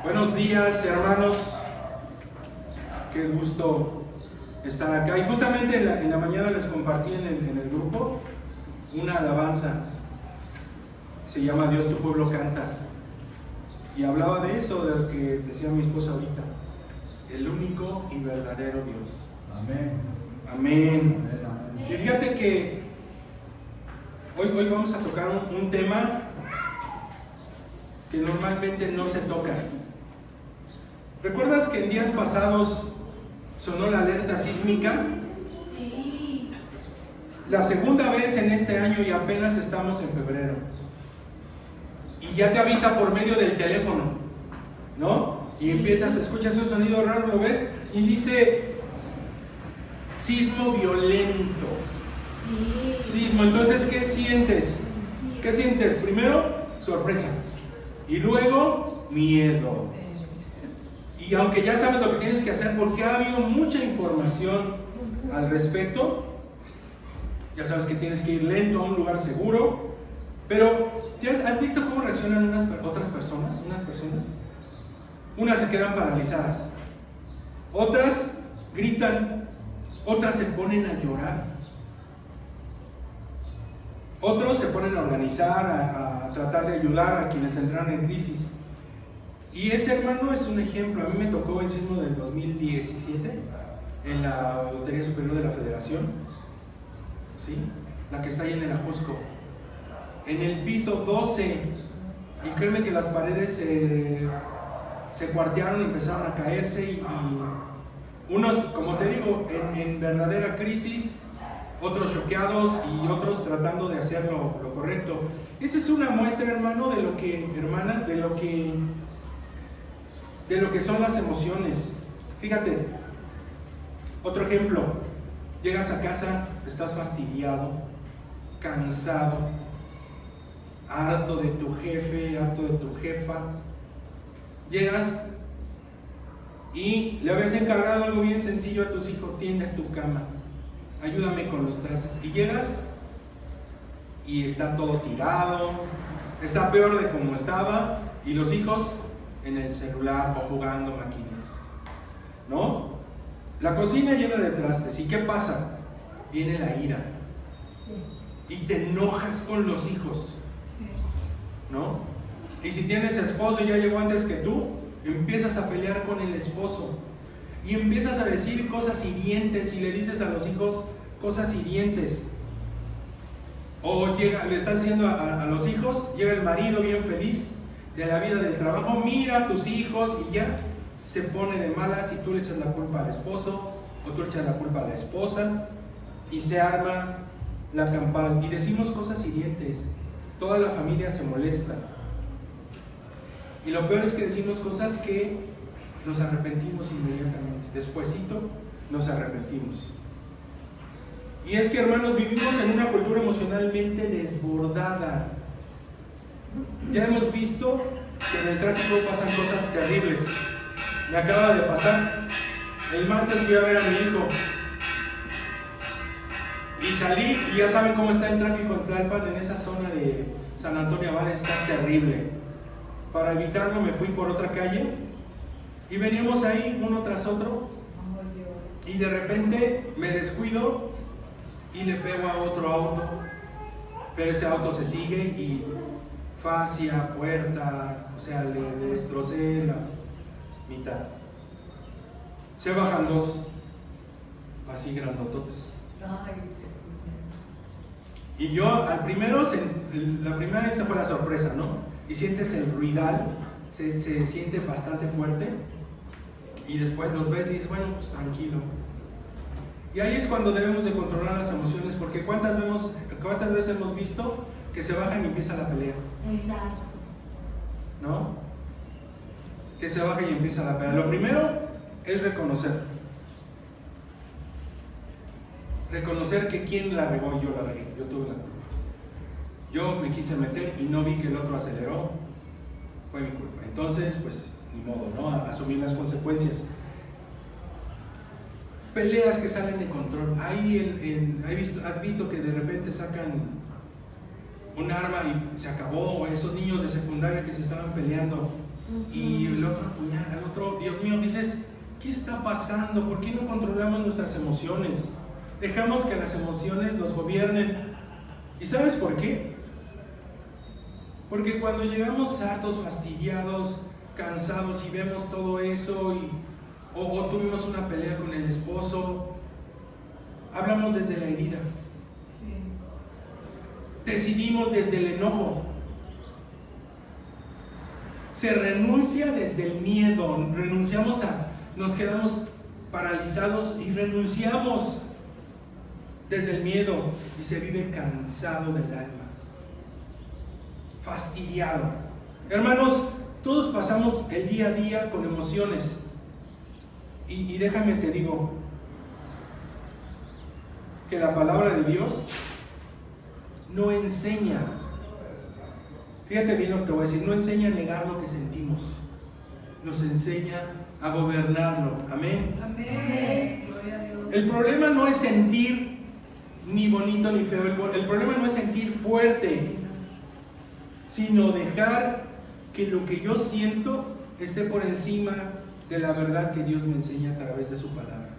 Buenos días, hermanos. Qué gusto estar acá. Y justamente en la mañana les compartí en el grupo una alabanza. Se llama Dios tu pueblo canta. Y hablaba de eso, de lo que decía mi esposa ahorita. El único y verdadero Dios. Amén. Amén. Y fíjate que hoy vamos a tocar un tema que normalmente no se toca. ¿Recuerdas que en días pasados sonó la alerta sísmica? Sí. La segunda vez en este año y apenas estamos en febrero. Y ya te avisa por medio del teléfono, ¿no? Y empiezas, escuchas un sonido raro, lo ves, y dice sismo violento. Sí. Sismo, entonces, ¿qué sientes? ¿Qué sientes? Primero, sorpresa. Y luego, miedo. Y aunque ya sabes lo que tienes que hacer, porque ha habido mucha información al respecto, ya sabes que tienes que ir lento a un lugar seguro, pero ¿has visto cómo reaccionan otras personas? Unas personas, unas se quedan paralizadas, otras gritan, otras se ponen a llorar, otros se ponen a organizar, a tratar de ayudar a quienes entraron en crisis. Y ese hermano es un ejemplo. A mí me tocó el sismo del 2017 en la Lotería Superior de la Federación, ¿sí? La que está ahí en el Ajusco, en el piso 12. Y créeme que las paredes se cuartearon, empezaron a caerse y unos, como te digo, en verdadera crisis, otros choqueados y otros tratando de hacer lo correcto. Esa es una muestra, hermano, de lo que, hermana, de lo que son las emociones. Fíjate, otro ejemplo, llegas a casa, estás fastidiado, cansado, harto de tu jefe, harto de tu jefa. Llegas y le habías encargado algo bien sencillo a tus hijos: tiende tu cama, ayúdame con los trastes. Y llegas y está todo tirado, está peor de como estaba, y los hijos en el celular o jugando maquinitas, ¿no? La cocina llena de trastes. ¿Y qué pasa? Viene la ira y te enojas con los hijos, ¿no? Y si tienes esposo y ya llegó antes que tú, empiezas a pelear con el esposo y empiezas a decir cosas hirientes y le dices a los hijos cosas hirientes. O le estás diciendo a los hijos, llega el marido bien feliz de la vida del trabajo, mira a tus hijos, y ya se pone de malas y tú le echas la culpa al esposo o tú le echas la culpa a la esposa y se arma la campal y decimos cosas hirientes. Toda la familia se molesta y lo peor es que decimos cosas que nos arrepentimos inmediatamente. Despuesito nos arrepentimos. Y es que, hermanos, vivimos en una cultura emocionalmente desbordada. Ya hemos visto que en el tráfico pasan cosas terribles. Me acaba de pasar. El martes fui a ver a mi hijo y salí, y ya saben cómo está el tráfico en Tlalpan, en esa zona de San Antonio Abad. Está terrible. Para evitarlo me fui por otra calle y veníamos ahí uno tras otro, y de repente me descuido y le pego a otro auto, pero ese auto se sigue y fascia, puerta, o sea, le destrocé la mitad. Se bajan dos, así grandototes. Y yo al primero, la primera vez fue la sorpresa, ¿no? Y sientes el ruidal, se siente bastante fuerte, y después los ves y dices, bueno, pues tranquilo. Y ahí es cuando debemos de controlar las emociones, porque ¿cuántas veces hemos visto que se bajan y empieza la pelea? ¿No? Que se baja y empieza la pelea. Lo primero es reconocer que quién la regó. Yo la regué, yo tuve la culpa. Yo me quise meter y no vi que el otro aceleró, fue mi culpa. Entonces, pues, ni modo, ¿no? Asumir las consecuencias. Peleas que salen de control. Ahí has visto que de repente sacan un arma y se acabó, o esos niños de secundaria que se estaban peleando y el otro apuñala al otro. Dios mío, dices, ¿qué está pasando? ¿Por qué no controlamos nuestras emociones? Dejamos que las emociones nos gobiernen. ¿Y sabes por qué? Porque cuando llegamos hartos, fastidiados, cansados y vemos todo eso o tuvimos una pelea con el esposo, hablamos desde la herida. Sí. Decidimos desde el enojo. Se renuncia desde el miedo. Nos quedamos paralizados y renunciamos desde el miedo y se vive cansado del alma, fastidiado. Hermanos, todos pasamos el día a día con emociones y déjame te digo que la palabra de Dios no enseña, fíjate bien lo que te voy a decir, no enseña a negar lo que sentimos, nos enseña a gobernarlo. Amén. Amén. Gloria a Dios. El problema no es sentir ni bonito ni feo, el problema no es sentir fuerte, sino dejar que lo que yo siento esté por encima de la verdad que Dios me enseña a través de su palabra.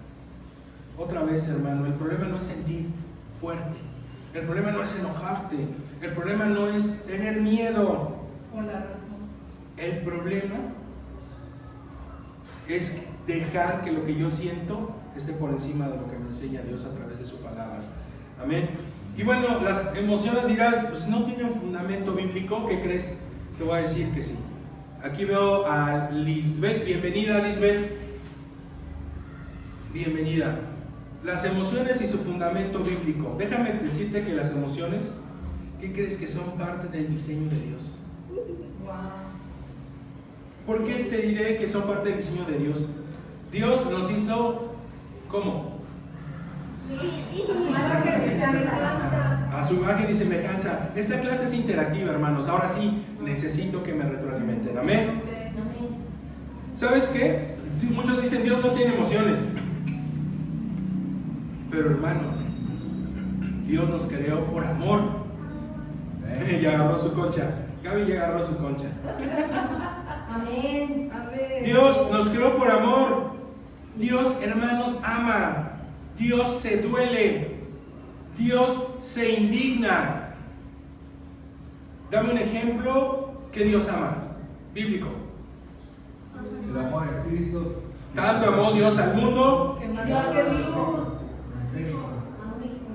Otra vez, hermano, el problema no es sentir fuerte, el problema no es enojarte, el problema no es tener miedo. Por la razón. El problema es dejar que lo que yo siento esté por encima de lo que me enseña Dios a través de su palabra. Amén. Y bueno, las emociones dirás, pues no tienen fundamento bíblico. ¿Qué crees? Te voy a decir que sí. Aquí veo a Lisbeth. Bienvenida, Lisbeth. Bienvenida. Las emociones y su fundamento bíblico. Déjame decirte que las emociones, ¿qué crees? Que son parte del diseño de Dios. Wow. ¿Por qué te diré que son parte del diseño de Dios? Dios nos hizo, ¿cómo? A su imagen y semejanza. Esta clase es interactiva, hermanos. Ahora sí, necesito que me retroalimenten. Amén. ¿Sabes qué? Muchos dicen Dios no tiene emociones. Pero hermano, Dios nos creó por amor. Y agarró su concha. Gaby ya agarró su concha. Amén. Amén. Dios nos creó por amor. Dios, hermanos, ama. Dios se duele. Dios se indigna. Dame un ejemplo que Dios ama, bíblico. El amor de Cristo. Tanto amó Dios al mundo. Que mandó a Jesús.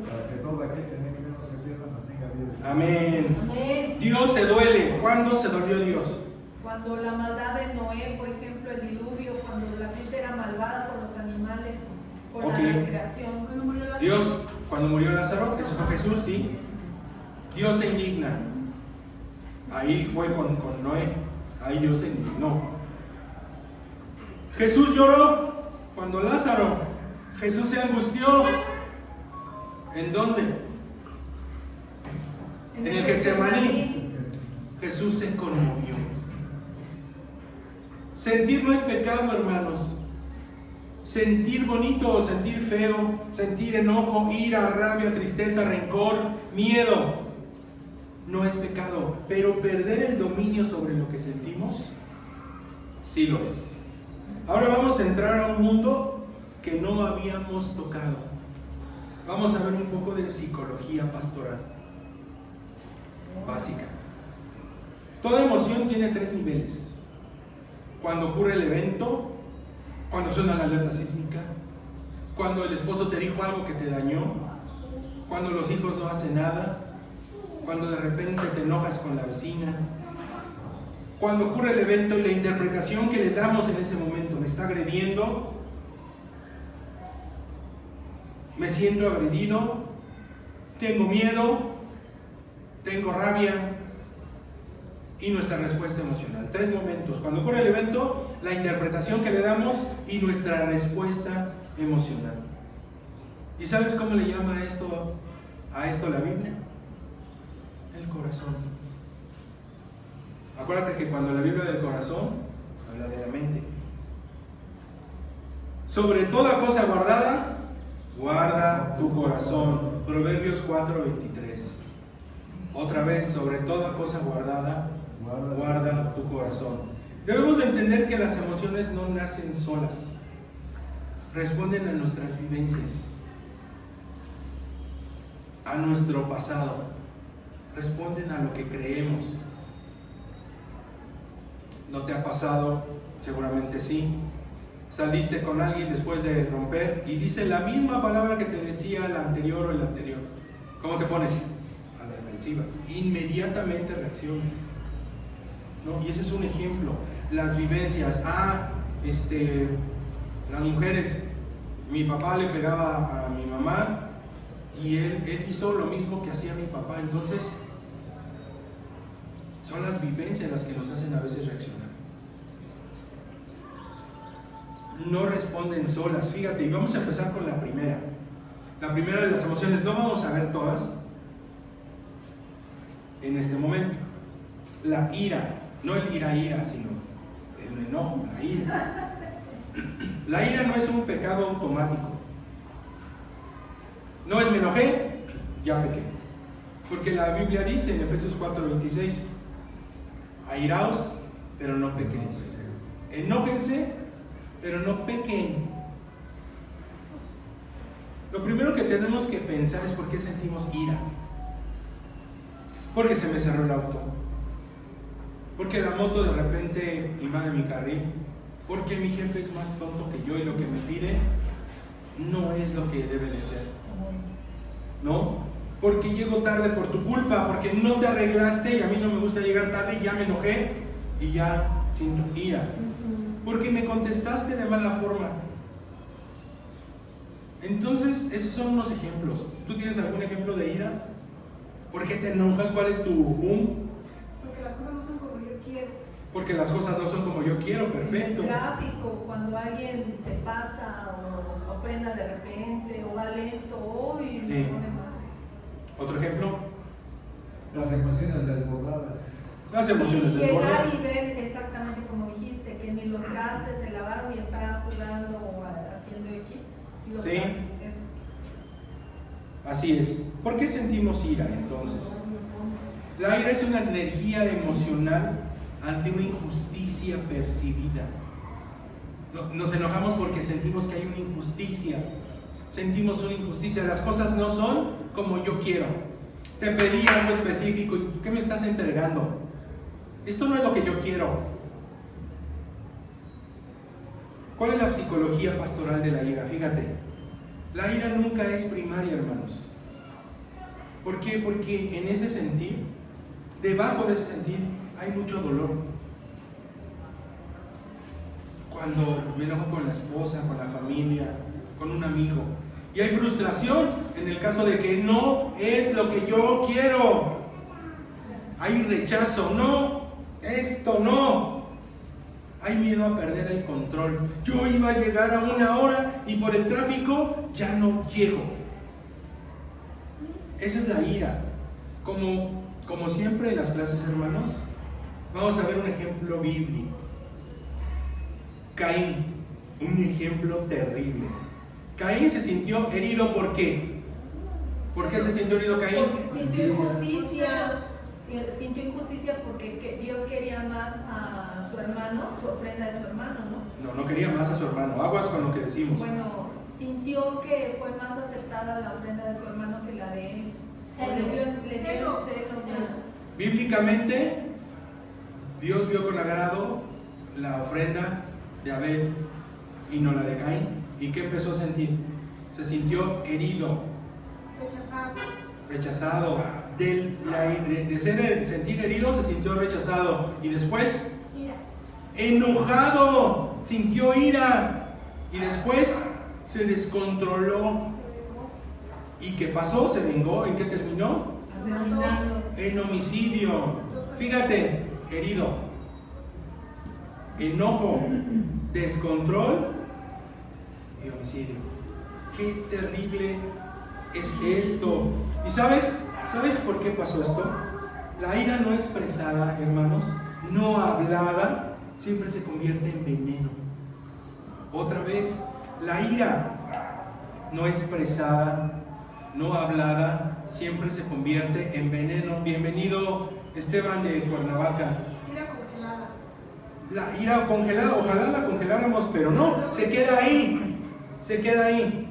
Para que todo aquel que en él no se pierda, mas tenga vida. Amén. Amén. Dios se duele. ¿Cuándo se dolió Dios? Cuando la maldad de Noé, por ejemplo, el diluvio, cuando la gente era malvada con los animales, con Ok. la creación. Cuando murió Lázaro. Dios, cuando murió Lázaro, eso fue Jesús, sí. Dios se indigna. Ahí fue con Noé. Ahí Dios se indignó. Jesús lloró cuando Lázaro. Jesús se angustió. ¿En dónde? En el Getsemaní. Jesús se conmovió. Sentir no es pecado, hermanos. Sentir bonito, sentir feo, sentir enojo, ira, rabia, tristeza, rencor, miedo, no es pecado. Pero perder el dominio sobre lo que sentimos, sí lo es. Ahora vamos a entrar a un mundo que no habíamos tocado. Vamos a ver un poco de psicología pastoral básica. Toda emoción tiene 3 niveles. Cuando ocurre el evento, cuando suena la alerta sísmica, cuando el esposo te dijo algo que te dañó, cuando los hijos no hacen nada, cuando de repente te enojas con la vecina, cuando ocurre el evento y la interpretación que le damos en ese momento, me está agrediendo, me siento agredido, tengo miedo, tengo rabia, y nuestra respuesta emocional. 3 momentos. Cuando ocurre el evento, la interpretación que le damos y nuestra respuesta emocional. ¿Y sabes cómo le llama a esto la Biblia? El corazón. Acuérdate que cuando la Biblia del corazón habla de la mente. Sobre toda cosa guardada, guarda tu corazón. Proverbios 4:23. Otra vez, sobre toda cosa guardada, guarda tu corazón. Debemos de entender que las emociones no nacen solas, responden a nuestras vivencias, a nuestro pasado, responden a lo que creemos. ¿No te ha pasado? Seguramente sí. Saliste con alguien después de romper y dice la misma palabra que te decía la anterior o el anterior. ¿Cómo te pones? A la defensiva. Inmediatamente reacciones, ¿no? Y ese es un ejemplo. Las vivencias. Las mujeres. Mi papá le pegaba a mi mamá y él hizo lo mismo que hacía mi papá. Entonces, son las vivencias las que nos hacen a veces reaccionar. No responden solas. Fíjate, y vamos a empezar con la primera. La primera de las emociones, no vamos a ver todas en este momento. La ira, no el ira, sino el enojo, la ira. La ira no es un pecado automático. No es me enojé, ya pequé. Porque la Biblia dice en Efesios 4:26, airaos, pero no pequéis. Enójense, pero no pequen. Lo primero que tenemos que pensar es por qué sentimos ira. Porque se me cerró el auto, porque la moto de repente invade mi carril, porque mi jefe es más tonto que yo y lo que me pide no es lo que debe de ser, ¿no? Porque llego tarde por tu culpa, porque no te arreglaste y a mí no me gusta llegar tarde y ya me enojé y ya siento ira. Porque me contestaste de mala forma. Entonces, esos son unos ejemplos. ¿Tú tienes algún ejemplo de ira? ¿Por qué te enojas? ¿Cuál es tu Porque las cosas no son como yo quiero. Porque las cosas no son como yo quiero, perfecto. El tráfico, cuando alguien se pasa o frena de repente o va lento, uy, me pone mal. ¿Otro ejemplo? Las emociones desbordadas. Las emociones Y llegar desbordan. y ver exactamente como dijiste, que ni los trastes se lavaron y está jugando o haciendo X. Y los Sí. eso. Así es. ¿Por qué sentimos ira entonces? La ira es una energía emocional ante una injusticia percibida. Nos enojamos porque sentimos que hay una injusticia. Sentimos una injusticia. Las cosas no son como yo quiero. Te pedí algo específico y ¿qué me estás entregando? Esto no es lo que yo quiero. ¿Cuál es la psicología pastoral de la ira? Fíjate, la ira nunca es primaria, hermanos. ¿Por qué? Porque en ese sentir, debajo de ese sentir, hay mucho dolor. Cuando me enojo con la esposa, con la familia, con un amigo, y hay frustración en el caso de que no es lo que yo quiero. Hay rechazo, no, esto no. Hay miedo a perder el control. Yo iba a llegar a 1 hora y por el tráfico ya no llego. Esa es la ira. Como siempre en las clases, hermanos, vamos a ver un ejemplo bíblico. Caín, un ejemplo terrible. Caín se sintió herido, ¿por qué? ¿Por qué se sintió herido Caín? Sintió injusticia. Sintió injusticia porque Dios quería más a su hermano, su ofrenda de su hermano, ¿no? No quería más a su hermano. Aguas con lo que decimos. Bueno, sintió que fue más aceptada la ofrenda de su hermano que la de él. Le dio celos, ¿no? Bíblicamente, Dios vio con agrado la ofrenda de Abel y no la de Caín. ¿Y qué empezó a sentir? Se sintió herido, rechazado. De sentir herido se sintió rechazado. Y después, enojado, sintió ira. Y después se descontroló. ¿Y qué pasó? Se vengó. ¿En qué terminó? Asesinando. En homicidio. Fíjate, herido, enojo, descontrol y homicidio. Qué terrible es esto. ¿Y sabes por qué pasó esto? La ira no expresada, hermanos, no hablada, siempre se convierte en veneno. Otra vez, la ira no expresada, no hablada, siempre se convierte en veneno. Bienvenido, Esteban de Cuernavaca. Ira congelada. la ira congelada, ojalá la congeláramos, pero no, se queda ahí, se queda ahí.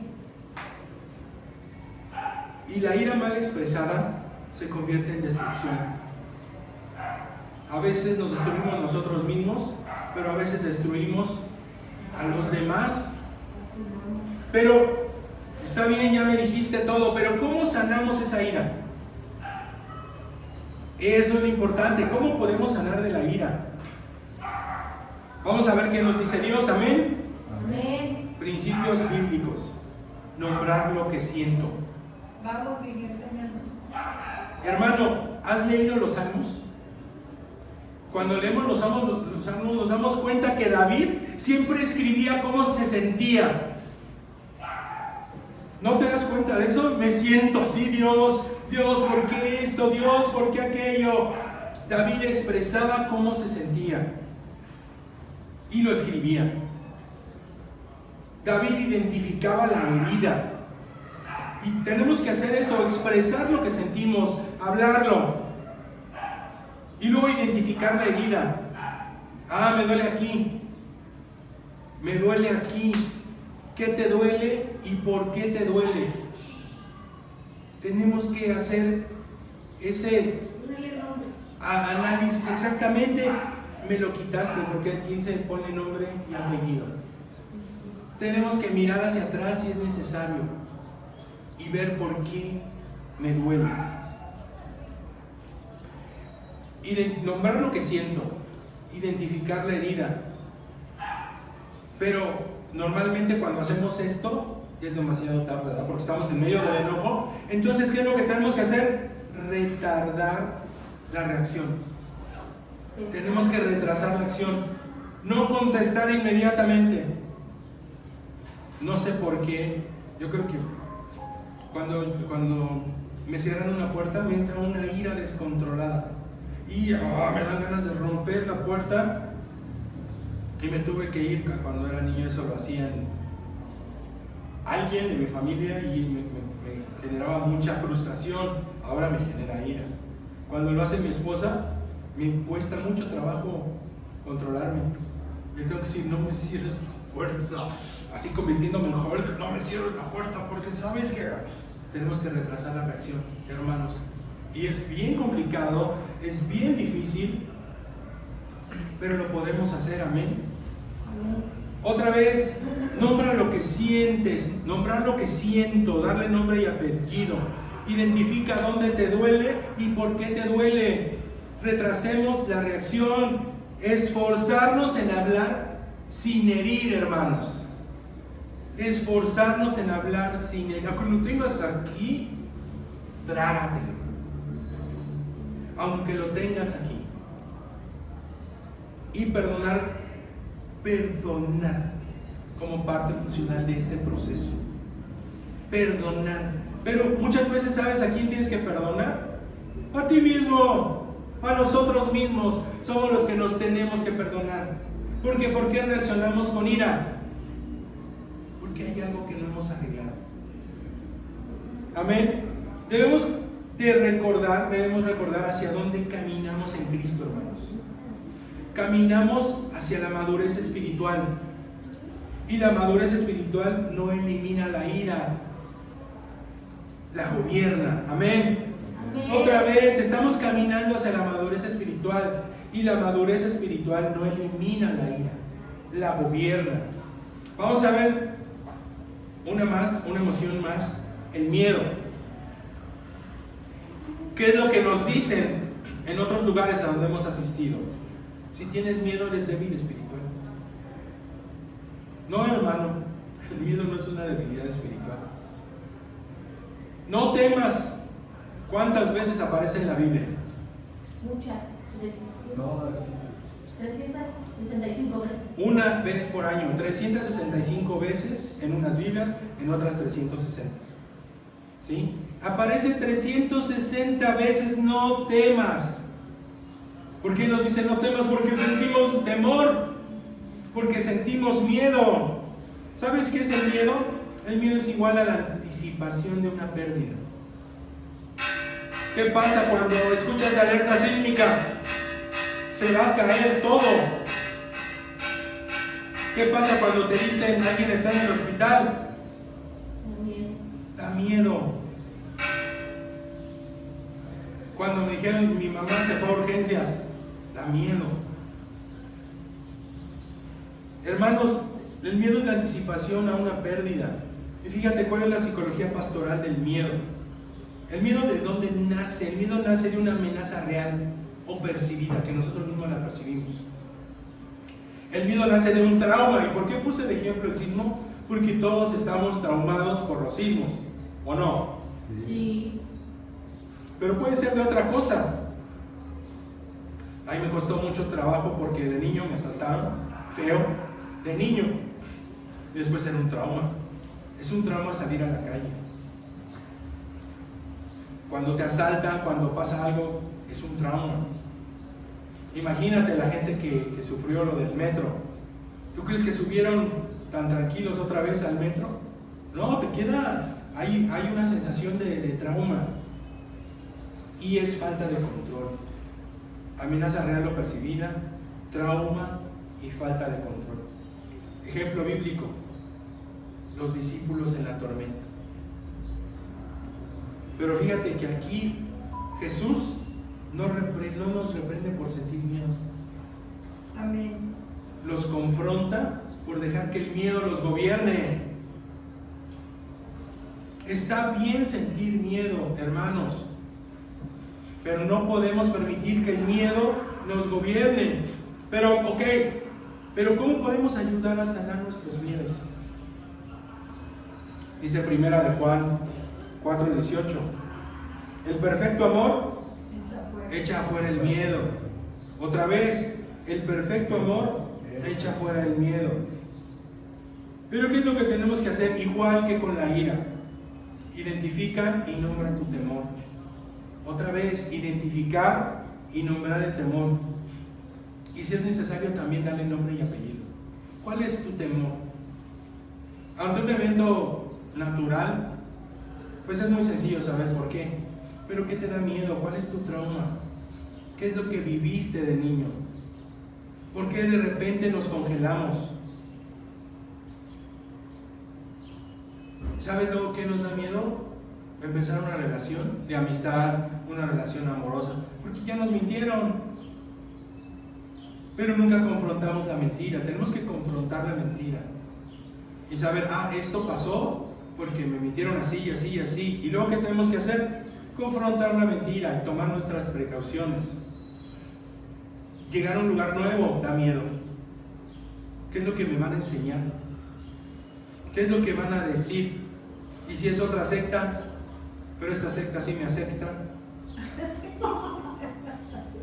Y la ira mal expresada se convierte en destrucción. A veces nos destruimos nosotros mismos, pero a veces destruimos a los demás. Pero está bien, ya me dijiste todo, pero ¿cómo sanamos esa ira? Eso es lo importante. ¿Cómo podemos sanar de la ira? Vamos a ver qué nos dice Dios. Amén. Amén. Principios bíblicos. Nombrar lo que siento. Vamos, Vivi, enséñanos. Hermano, ¿has leído los Salmos? Cuando leemos los Salmos nos damos cuenta que David siempre escribía cómo se sentía. ¿No te das cuenta de eso? Me siento así, Dios, ¿por qué esto? Dios, ¿por qué aquello? David expresaba cómo se sentía y lo escribía. David identificaba la herida. Y tenemos que hacer eso, expresar lo que sentimos, hablarlo. Y luego identificar la herida. Ah, me duele aquí. Me duele aquí. ¿Qué te duele y por qué te duele? Tenemos que hacer ese análisis. Exactamente, me lo quitaste porque aquí se pone nombre y apellido. Tenemos que mirar hacia atrás si es necesario y ver por qué me duele. Y nombrar lo que siento, identificar la herida. Pero normalmente cuando hacemos esto ya es demasiado tarde, ¿verdad? Porque estamos en medio del enojo. Entonces, ¿qué es lo que tenemos que hacer? Retardar la reacción. Tenemos que retrasar la acción. No contestar inmediatamente. No sé por qué. Yo creo que cuando me cierran una puerta me entra una ira descontrolada. Y me dan ganas de romper la puerta. Y me tuve que ir cuando era niño, eso lo hacían alguien de mi familia y me generaba mucha frustración. Ahora me genera ira. Cuando lo hace mi esposa, me cuesta mucho trabajo controlarme. Yo tengo que decir, no me cierres la puerta, así convirtiéndome en Hulk, no me cierres la puerta, porque sabes que tenemos que retrasar la reacción, hermanos. Y es bien complicado, es bien difícil, pero lo podemos hacer, amén. Otra vez, nombra lo que sientes, nombrar lo que siento, darle nombre y apellido. Identifica dónde te duele y por qué te duele. Retrasemos la reacción. Esforzarnos en hablar sin herir, hermanos. Esforzarnos en hablar sin herir. Cuando lo tengas aquí, trágatelo. Aunque lo tengas aquí. Y perdonar como parte funcional de este proceso. Perdonar. Pero muchas veces, ¿sabes a quién tienes que perdonar? A ti mismo, a nosotros mismos. Somos los que nos tenemos que perdonar. ¿Por qué? ¿Por qué reaccionamos con ira? Porque hay algo que no hemos arreglado. Amén. Debemos recordar hacia dónde caminamos en Cristo, hermanos. Caminamos hacia la madurez espiritual. Y la madurez espiritual no elimina la ira, la gobierna. Amén. Amén. Otra vez, estamos caminando hacia la madurez espiritual. Y la madurez espiritual no elimina la ira, la gobierna. Vamos a ver una emoción más, el miedo. ¿Qué es lo que nos dicen en otros lugares a donde hemos asistido? Si tienes miedo, eres débil espiritual. No, hermano, el miedo no es una debilidad espiritual. No temas. ¿Cuántas veces aparece en la Biblia? Muchas. 365 veces. Una vez por año, 365 veces en unas Biblias, en otras 360. ¿Sí? Aparece 360 veces, no temas. ¿Por qué nos dice no temas? Porque sentimos temor, porque sentimos miedo. ¿Sabes qué es el miedo? El miedo es igual a la anticipación de una pérdida. ¿Qué pasa cuando escuchas la alerta sísmica? Se va a caer todo. ¿Qué pasa cuando te dicen alguien está en el hospital? Da miedo. Cuando me dijeron mi mamá se fue a urgencias, da miedo. Hermanos, el miedo es la anticipación a una pérdida. Y fíjate cuál es la psicología pastoral del miedo. ¿El miedo de dónde nace? El miedo nace de una amenaza real o percibida, que nosotros mismos la percibimos. El miedo nace de un trauma. ¿Y por qué puse de ejemplo el sismo? Porque todos estamos traumados por los sismos, ¿o no? Sí. Pero puede ser de otra cosa. A mí me costó mucho trabajo porque de niño me asaltaron, feo, de niño. Y después era un trauma. Es un trauma salir a la calle. Cuando te asaltan, cuando pasa algo, es un trauma. Imagínate la gente que sufrió lo del metro. ¿Tú crees que subieron tan tranquilos otra vez al metro? No, te queda, hay una sensación de trauma. Y es falta de control. Amenaza real o percibida, trauma y falta de control. Ejemplo bíblico: los discípulos en la tormenta. Pero fíjate que aquí Jesús no nos reprende por sentir miedo. Amén. Los confronta por dejar que el miedo los gobierne. Está bien sentir miedo, hermanos, pero no podemos permitir que el miedo nos gobierne. Pero, pero ¿cómo podemos ayudar a sanar nuestros miedos? Dice primera de Juan 4:18, el perfecto amor echa fuera el miedo. Otra vez, el perfecto amor echa fuera el miedo. Pero ¿qué es lo que tenemos que hacer? Igual que con la ira. Identifica y nombra tu temor. Otra vez, identificar y nombrar el temor. Y si es necesario también darle nombre y apellido. ¿Cuál es tu temor? Ante un evento natural, pues es muy sencillo saber por qué. Pero ¿qué te da miedo? ¿Cuál es tu trauma? ¿Qué es lo que viviste de niño? ¿Por qué de repente nos congelamos? ¿Sabes luego qué nos da miedo? Empezar una relación de amistad, una relación amorosa, porque ya nos mintieron. Pero nunca confrontamos la mentira. Tenemos que confrontar la mentira y saber, esto pasó porque me mintieron así y así y así. Y luego, ¿qué tenemos que hacer? Confrontar la mentira y tomar nuestras precauciones. Llegar a un lugar nuevo da miedo. ¿Qué es lo que me van a enseñar? ¿Qué es lo que van a decir? Y si es otra secta, pero esta secta sí me acepta,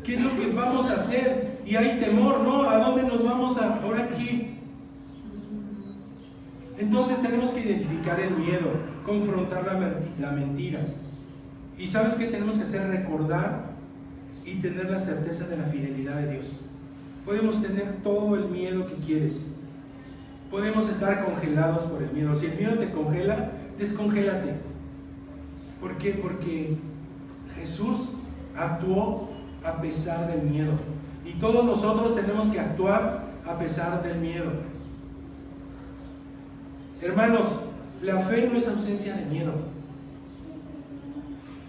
¿qué es lo que vamos a hacer? Y hay temor, ¿no? ¿A dónde nos vamos ahora aquí? Entonces tenemos que identificar el miedo, confrontar la mentira. ¿Y sabes qué tenemos que hacer? Recordar y tener la certeza de la fidelidad de Dios. Podemos tener todo el miedo que quieres. Podemos estar congelados por el miedo. Si el miedo te congela, descongélate. ¿Por qué? Porque Jesús actuó a pesar del miedo. Y todos nosotros tenemos que actuar a pesar del miedo. Hermanos, la fe no es ausencia de miedo.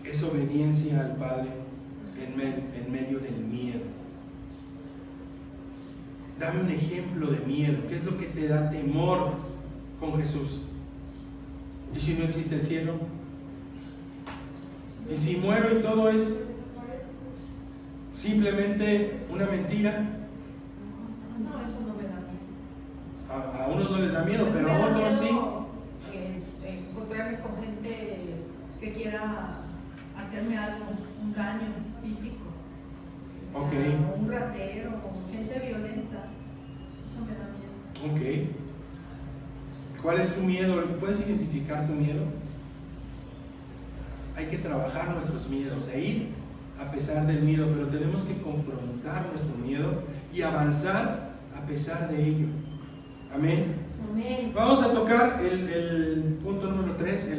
Es obediencia al Padre en medio del miedo. Dame un ejemplo de miedo. ¿Qué es lo que te da temor con Jesús? ¿Y si no existe el cielo? ¿Y si muero y todo es simplemente una mentira? No, eso no me da miedo. A unos no les da miedo, pero a otros sí. Encontrarme con gente que quiera hacerme algo, un daño físico. O sea, Ok. un ratero, gente violenta. Eso me da miedo. Ok. ¿Cuál es tu miedo? ¿Puedes identificar tu miedo? Hay que trabajar nuestros miedos e ir a pesar del miedo, pero tenemos que confrontar nuestro miedo y avanzar a pesar de ello. Amén. Amén. Vamos a tocar el punto número 3.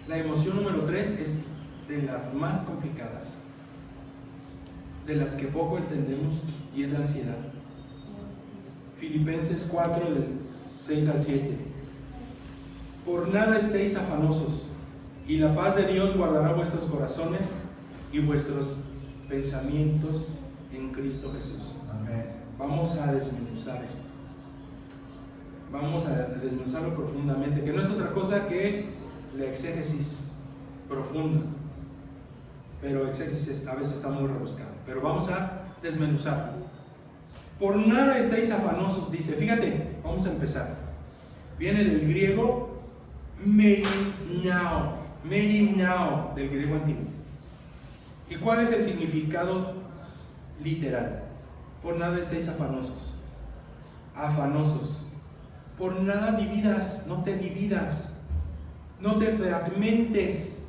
La emoción número 3 es de las más complicadas, de las que poco entendemos, y es la ansiedad. Filipenses 4, del 6 al 7. Por nada estéis afanosos, y la paz de Dios guardará vuestros corazones y vuestros pensamientos en Cristo Jesús. Amén. Vamos a desmenuzar esto. Vamos a desmenuzarlo profundamente, que no es otra cosa que la exégesis profunda. Pero exégesis a veces está muy rebuscado. Pero vamos a desmenuzarlo. Por nada estáis afanosos, dice. Fíjate, vamos a empezar. Viene del griego merimnao. Merimnao, del griego antiguo. ¿Y cuál es el significado literal? Por nada estáis afanosos. Afanosos. Por nada dividas, no te dividas. No te fragmentes.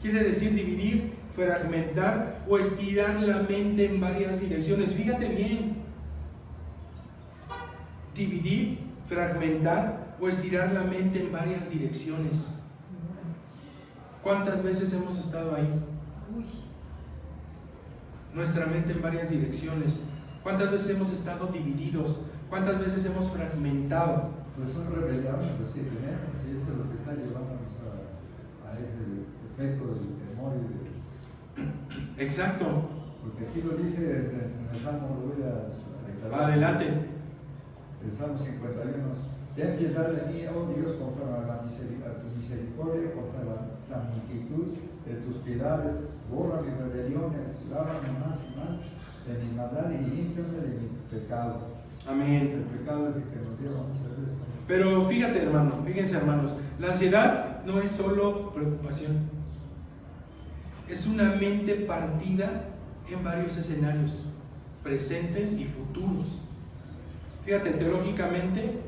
Quiere decir dividir, fragmentar o estirar la mente en varias direcciones. Fíjate bien. Dividir, fragmentar o estirar la mente en varias direcciones. ¿Cuántas veces hemos estado ahí? Nuestra mente en varias direcciones. ¿Cuántas veces hemos estado divididos? ¿Cuántas veces hemos fragmentado? Pues son rebeliones las que tenemos, y eso es lo que está llevándonos a ese efecto del temor y del... Exacto. Porque aquí lo dice en el Salmo, lo voy a declarar. Adelante. El Salmo 51. Ten piedad de mí, oh Dios, conforme a tu misericordia, conforme a la multitud de tus piedades. Borra mis rebeliones, lávame más y más de mi maldad y límpiame de mi pecado. Amén. El pecado es el que nos lleva muchas veces. Pero fíjate, hermano, fíjense, hermanos, la ansiedad no es solo preocupación. Es una mente partida en varios escenarios, presentes y futuros. Fíjate, teológicamente,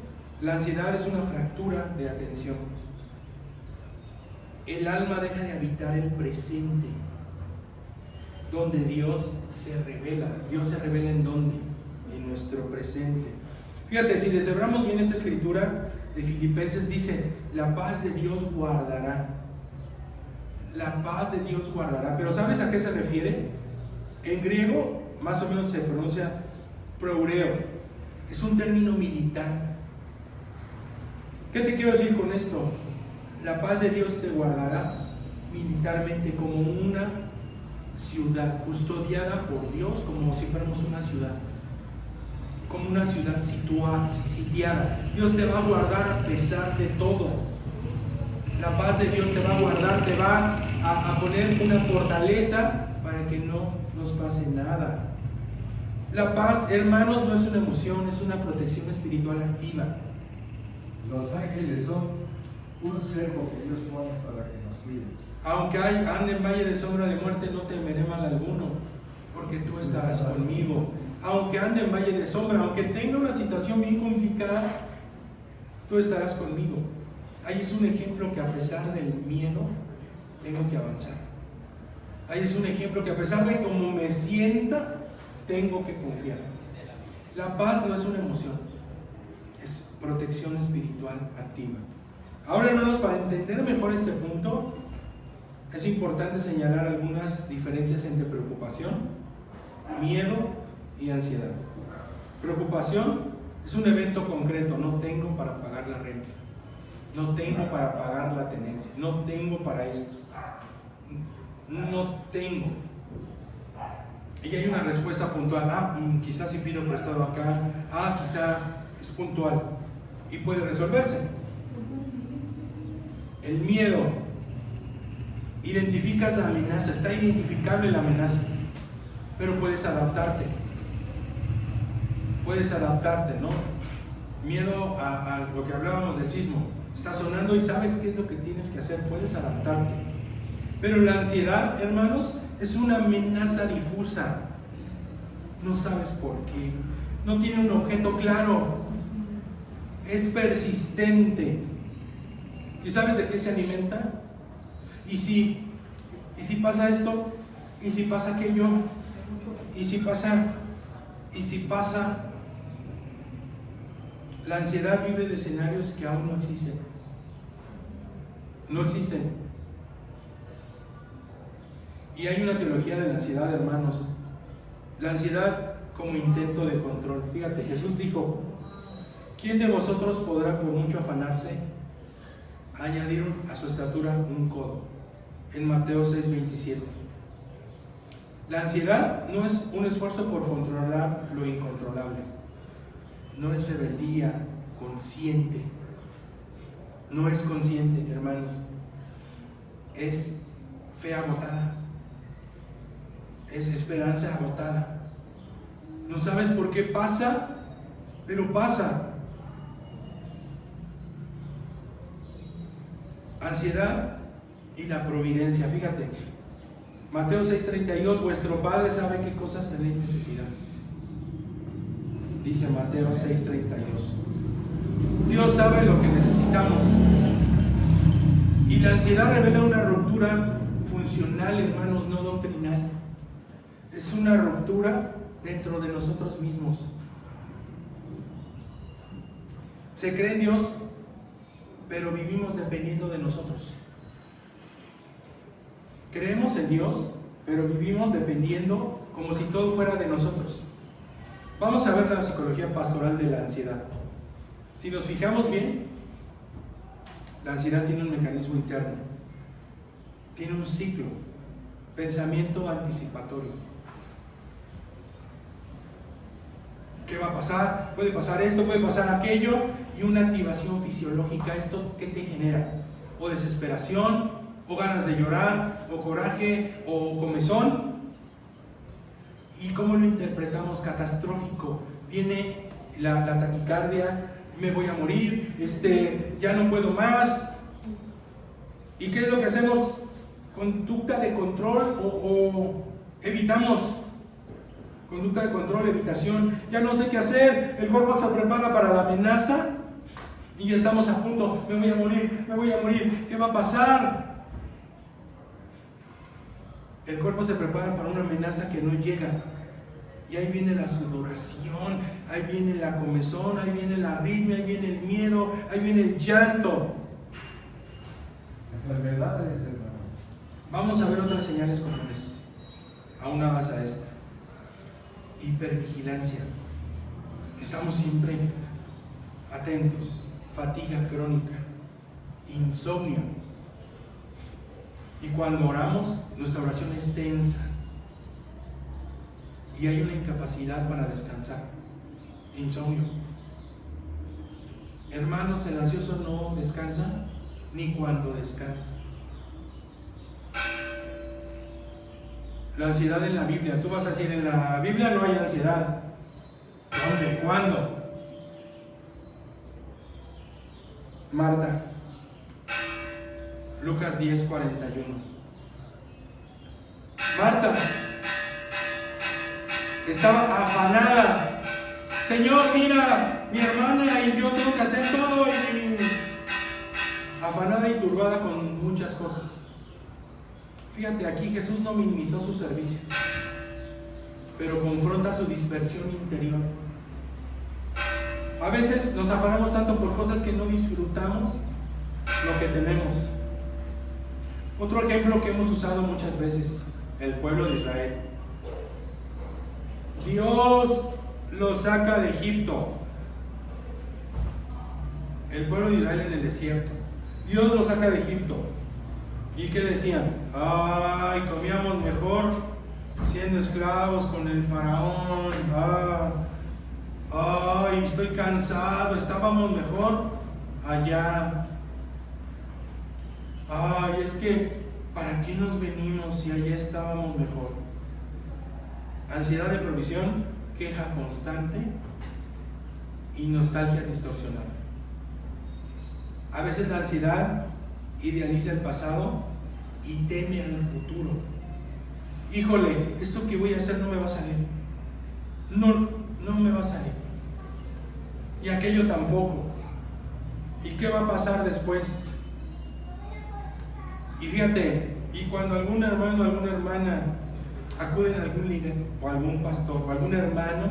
la ansiedad es una fractura de atención. El alma deja de habitar el presente, donde Dios se revela. ¿Dios se revela en dónde? En nuestro presente. Fíjate, si deshebramos bien esta escritura de Filipenses, dice, la paz de Dios guardará. La paz de Dios guardará. Pero ¿sabes a qué se refiere? En griego, más o menos se pronuncia proureo. Es un término militar. ¿Qué te quiero decir con esto? La paz de Dios te guardará militarmente como una ciudad, custodiada por Dios, como si fuéramos una ciudad. Como una ciudad sitiada. Dios te va a guardar a pesar de todo. La paz de Dios te va a guardar, te va a poner una fortaleza para que no nos pase nada. La paz, hermanos, no es una emoción, es una protección espiritual activa. Los ángeles son un cerco que Dios pone para que nos cuide. Aunque ande en valle de sombra de muerte, no temeré mal alguno, porque tú estarás conmigo. Aunque ande en valle de sombra, aunque tenga una situación bien complicada, tú estarás conmigo. Ahí es un ejemplo que a pesar del miedo, tengo que avanzar. Ahí es un ejemplo que a pesar de cómo me sienta, tengo que confiar. La paz no es una emoción, es protección espiritual activa. Ahora, hermanos, para entender mejor este punto, es importante señalar algunas diferencias entre preocupación, miedo y ansiedad. Preocupación es un evento concreto. No tengo para pagar la renta, no tengo para pagar la tenencia, no tengo para esto, no tengo. Y hay una respuesta puntual. Quizás si pido prestado acá, quizá es puntual y puede resolverse. El miedo, identificas la amenaza, está identificable la amenaza, pero puedes adaptarte, ¿no? Miedo a lo que hablábamos del sismo, está sonando y sabes qué es lo que tienes que hacer, puedes adaptarte. Pero la ansiedad, hermanos, es una amenaza difusa, no sabes por qué, no tiene un objeto claro, es persistente. ¿Y sabes de qué se alimenta? ¿Y si pasa esto? ¿Y si pasa aquello? ¿Y si pasa? La ansiedad vive de escenarios que aún no existen. No existen. Y hay una teología de la ansiedad, hermanos. La ansiedad como intento de control. Fíjate, Jesús dijo, ¿Quién de vosotros podrá por mucho afanarse añadir a su estatura un codo? En Mateo 6:27. La ansiedad no es un esfuerzo por controlar lo incontrolable. No es rebeldía consciente. No es consciente, hermanos. Es fe agotada. Es esperanza agotada. No sabes por qué pasa, pero pasa. Ansiedad y la providencia. Fíjate, Mateo 6:32, vuestro Padre sabe qué cosas tenéis necesidad. Dice Mateo 6:32. Dios sabe lo que necesitamos. Y la ansiedad revela una ruptura funcional, hermanos, no doctrinal. Es una ruptura dentro de nosotros mismos. Se cree en Dios, pero vivimos dependiendo de nosotros. Creemos en Dios, pero vivimos dependiendo como si todo fuera de nosotros. Vamos a ver la psicología pastoral de la ansiedad. Si nos fijamos bien, la ansiedad tiene un mecanismo interno, tiene un ciclo, pensamiento anticipatorio. ¿Qué va a pasar? Puede pasar esto, puede pasar aquello, y una activación fisiológica. ¿Esto qué te genera? O desesperación, o ganas de llorar, o coraje, o comezón. ¿Y cómo lo interpretamos? Catastrófico. Viene la taquicardia, me voy a morir, ya no puedo más. ¿Y qué es lo que hacemos? Conducta de control o evitamos. Conducta de control, evitación. Ya no sé qué hacer. El cuerpo se prepara para la amenaza y ya estamos a punto. Me voy a morir, me voy a morir. ¿Qué va a pasar? El cuerpo se prepara para una amenaza que no llega. Y ahí viene la sudoración, ahí viene la comezón, ahí viene la arritmia, ahí viene el miedo, ahí viene el llanto. Enfermedades, hermano. Vamos a ver otras señales comunes, aunadas a esta. Hipervigilancia. Estamos siempre atentos. Fatiga crónica. Insomnio. Y cuando oramos, nuestra oración es tensa. Y hay una incapacidad para descansar. Insomnio. Hermanos, el ansioso no descansa ni cuando descansa. La ansiedad en la Biblia. Tú vas a decir, en la Biblia no hay ansiedad. ¿Dónde? ¿Cuándo? Marta. Lucas 10:41. Marta estaba afanada. Señor, mira, mi hermana y yo tengo que hacer todo. Y afanada y turbada con muchas cosas. Fíjate, aquí Jesús no minimizó su servicio, pero confronta su dispersión interior. A veces nos afanamos tanto por cosas que no disfrutamos lo que tenemos. Otro ejemplo que hemos usado muchas veces, el pueblo de Israel. Dios los saca de Egipto. El pueblo de Israel en el desierto. Dios los saca de Egipto. ¿Y qué decían? Ay, comíamos mejor siendo esclavos con el faraón. Ay, estoy cansado. Estábamos mejor allá. Ay, es que ¿para qué nos venimos si allá estábamos mejor? Ansiedad de provisión, queja constante y nostalgia distorsionada. A veces la ansiedad idealiza el pasado y teme al futuro. Híjole, esto que voy a hacer no me va a salir. No me va a salir. Y aquello tampoco. ¿Y qué va a pasar después? Y fíjate, y cuando algún hermano o alguna hermana acuden a algún líder o algún pastor o algún hermano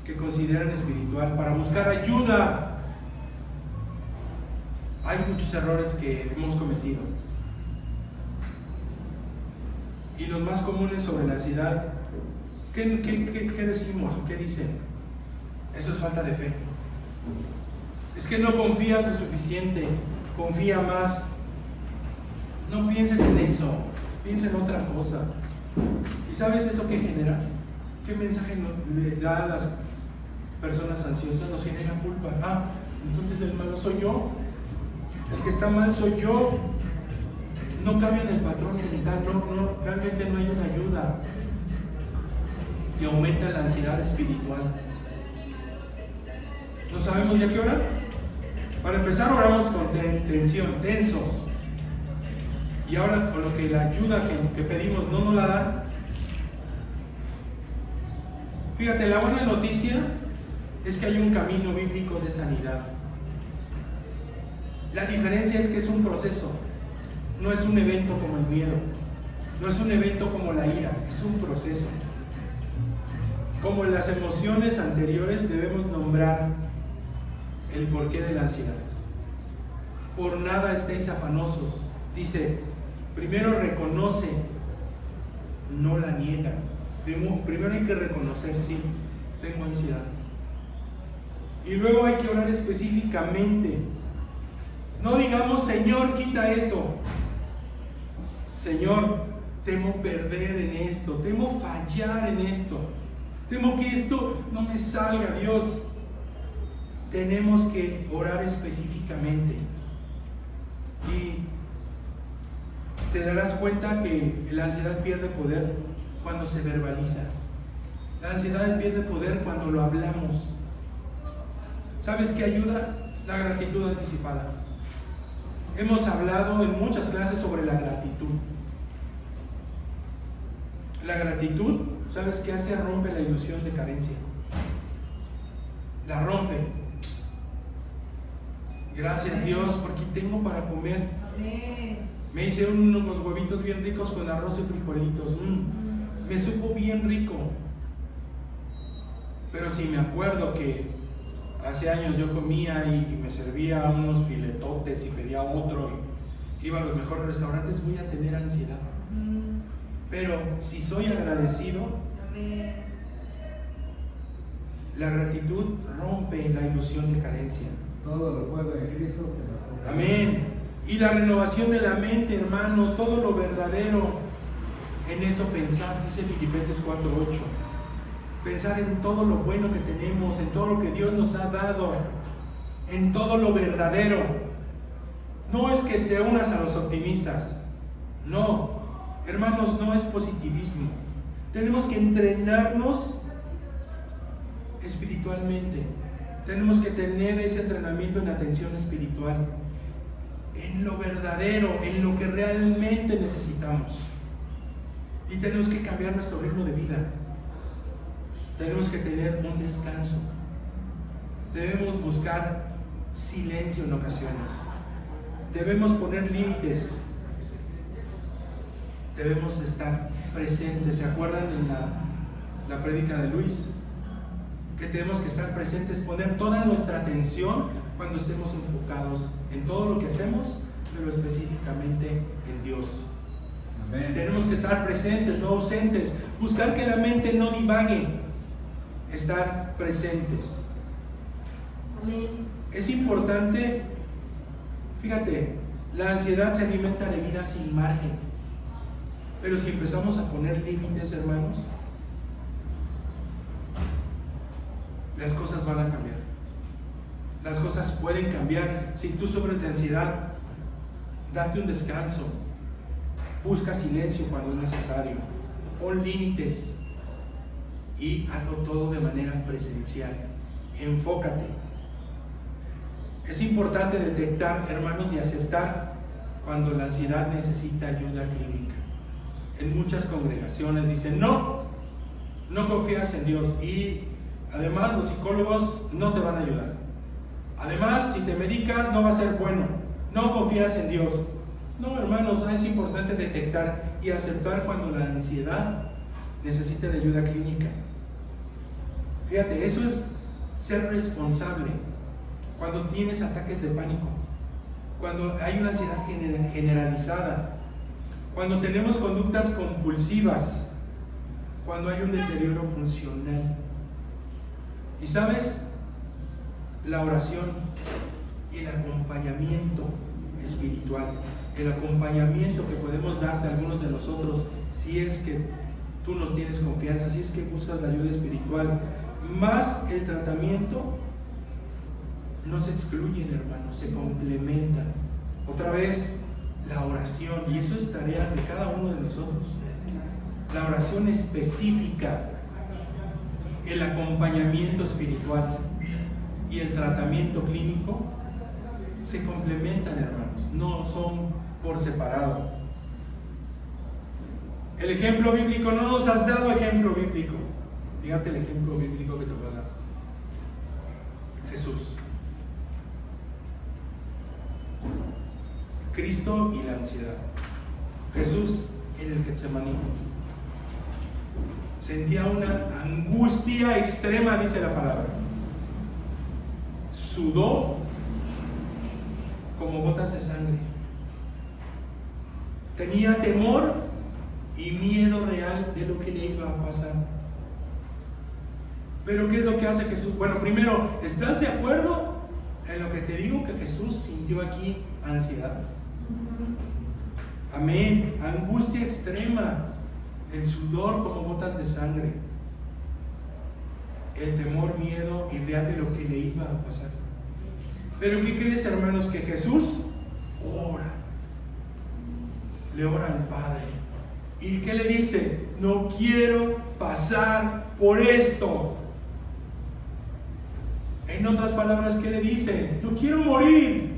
que consideran espiritual para buscar ayuda, hay muchos errores que hemos cometido. Y los más comunes sobre la ansiedad, ¿qué decimos? ¿Qué dicen? Eso es falta de fe. Es que no confías lo suficiente, confía más. No pienses en eso, piensa en otra cosa. ¿Y sabes eso qué genera? ¿Qué mensaje le da a las personas ansiosas? Nos genera culpa. Ah, entonces el malo soy yo, el que está mal soy yo. No cambian el patrón mental, realmente no hay una ayuda. Y aumenta la ansiedad espiritual. ¿No sabemos ya qué orar? Para empezar oramos con tensión, tensos. Y ahora con lo que la ayuda que pedimos no nos la dan. Fíjate, la buena noticia es que hay un camino bíblico de sanidad. La diferencia es que es un proceso, no es un evento como el miedo, no es un evento como la ira, es un proceso. Como en las emociones anteriores debemos nombrar el porqué de la ansiedad. Por nada estéis afanosos. Dice, primero reconoce, no la niega. Primero hay que reconocer, sí, tengo ansiedad. Y luego hay que orar específicamente. No digamos, Señor, quita eso. Señor, temo perder en esto, temo fallar en esto, temo que esto no me salga, Dios. Tenemos que orar específicamente. Y te darás cuenta que la ansiedad pierde poder cuando se verbaliza. La ansiedad pierde poder cuando lo hablamos. ¿Sabes qué ayuda? La gratitud anticipada. Hemos hablado en muchas clases sobre la gratitud. La gratitud, ¿sabes qué hace? Rompe la ilusión de carencia. La rompe. Gracias Dios porque tengo para comer. Amén. Me hice unos huevitos bien ricos con arroz y frijolitos. Me supo bien rico. Pero si me acuerdo que hace años yo comía y me servía unos filetotes y pedía otro y iba a los mejores restaurantes, voy a tener ansiedad. Pero si soy agradecido, Amén. La gratitud rompe la ilusión de carencia. Todo lo puedo en Cristo que me fortalece. Amén. Y la renovación de la mente, hermano, todo lo verdadero, en eso pensar, dice Filipenses 4:8. Pensar en todo lo bueno que tenemos, en todo lo que Dios nos ha dado, en todo lo verdadero. No es que te unas a los optimistas. No, hermanos, no es positivismo. Tenemos que entrenarnos espiritualmente. Tenemos que tener ese entrenamiento en atención espiritual, en lo verdadero, en lo que realmente necesitamos. Y tenemos que cambiar nuestro ritmo de vida. Tenemos que tener un descanso. Debemos buscar silencio en ocasiones. Debemos poner límites. Debemos estar presentes. ¿Se acuerdan en la prédica de Luis? Que tenemos que estar presentes, poner toda nuestra atención cuando estemos enfocados en todo lo que hacemos, pero específicamente en Dios. Amén. Tenemos que estar presentes, no ausentes. Buscar que la mente no divague. Estar presentes. Amén. Es importante, fíjate, la ansiedad se alimenta de vida sin margen. Pero si empezamos a poner límites, hermanos, las cosas van a cambiar. Las cosas pueden cambiar. Si tú sufres de ansiedad, date un descanso. Busca silencio cuando es necesario. Pon límites. Y hazlo todo de manera presencial. Enfócate. Es importante detectar, hermanos, y aceptar cuando la ansiedad necesita ayuda clínica. En muchas congregaciones dicen, no confías en Dios. Y además los psicólogos no te van a ayudar. Además, si te medicas no va a ser bueno. No confías en Dios. No, hermanos, es importante detectar y aceptar cuando la ansiedad necesita de ayuda clínica. Fíjate, eso es ser responsable. Cuando tienes ataques de pánico, cuando hay una ansiedad generalizada, cuando tenemos conductas compulsivas, cuando hay un deterioro funcional. Y sabes, la oración y el acompañamiento espiritual, el acompañamiento que podemos darte a algunos de nosotros si es que tú nos tienes confianza, si es que buscas la ayuda espiritual, más el tratamiento, no se excluyen, hermanos, se complementan. Otra vez, la oración, y eso es tarea de cada uno de nosotros. La oración específica, el acompañamiento espiritual y el tratamiento clínico se complementan, hermanos, no son por separado. El ejemplo bíblico, no nos has dado ejemplo bíblico. Fíjate el ejemplo bíblico que te voy a dar. Jesús. Cristo y la ansiedad. Jesús en el Getsemaní sentía una angustia extrema, dice la palabra. Sudó como gotas de sangre. Tenía temor y miedo real de lo que le iba a pasar. Pero ¿qué es lo que hace Jesús? Bueno, primero, ¿estás de acuerdo en lo que te digo que Jesús sintió aquí? Ansiedad. Amén. Angustia extrema. El sudor como gotas de sangre. El temor, miedo y real de lo que le iba a pasar. Pero ¿qué crees, hermanos? Que Jesús ora. Le ora al Padre. ¿Y qué le dice? No quiero pasar por esto. En otras palabras, ¿qué le dice? No quiero morir.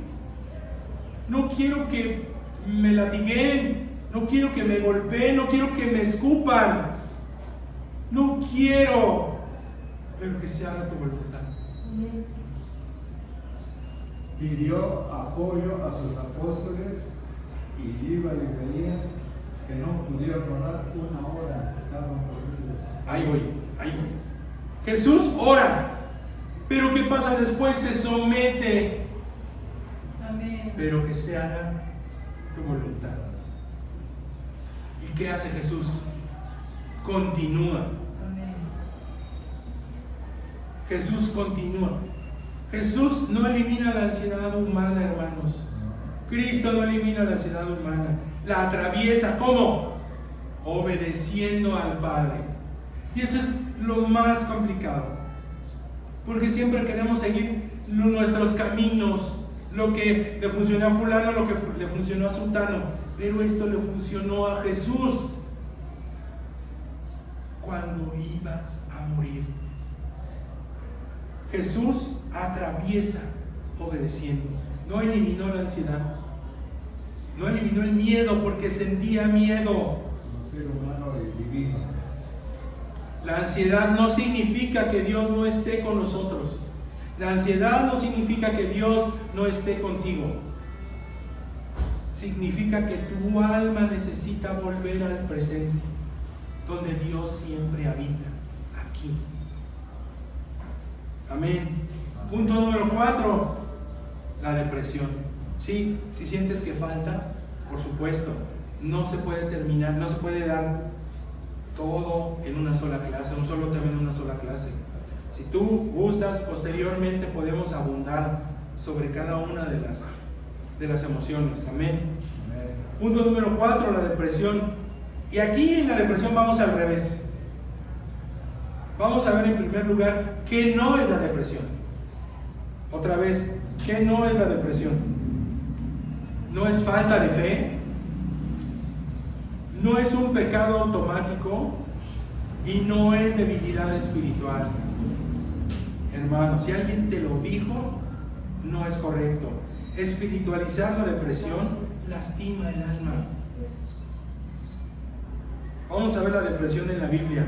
No quiero que me latiguen. No quiero que me golpeen. No quiero que me escupan. No quiero. Pero que se haga tu voluntad. Pidió apoyo a sus apóstoles y iba y veía que no pudieron orar una hora. Estaban dormidos. Ahí voy. Jesús ora. Pero ¿qué pasa después? Se somete. Amén. Pero que se haga tu voluntad. ¿Y qué hace Jesús? Continúa. Amén. Jesús continúa. Jesús no elimina la ansiedad humana, hermanos. Cristo no elimina la ansiedad humana. La atraviesa. ¿Cómo? Obedeciendo al Padre. Y eso es lo más complicado. Porque siempre queremos seguir nuestros caminos. Lo que le funcionó a fulano, lo que le funcionó a sultano. Pero esto le funcionó a Jesús cuando iba a morir. Jesús atraviesa obedeciendo. No eliminó la ansiedad. No eliminó el miedo porque sentía miedo. Como ser humano y divino. La ansiedad no significa que Dios no esté con nosotros. La ansiedad no significa que Dios no esté contigo. Significa que tu alma necesita volver al presente, donde Dios siempre habita, aquí. Amén. Punto número 4, la depresión. Sí, si sientes que falta, por supuesto, no se puede terminar, no se puede dar todo en una sola clase, un solo tema en una sola clase. Si tú gustas, posteriormente podemos abundar sobre cada una de las emociones. Amén. Punto número 4, la depresión. Y aquí en la depresión vamos al revés. Vamos a ver en primer lugar qué no es la depresión. Otra vez, ¿qué no es la depresión? No es falta de fe, no es un pecado automático y no es debilidad espiritual. Hermano, si alguien te lo dijo, no es correcto. Espiritualizar la depresión lastima el alma. Vamos a ver la depresión en la Biblia.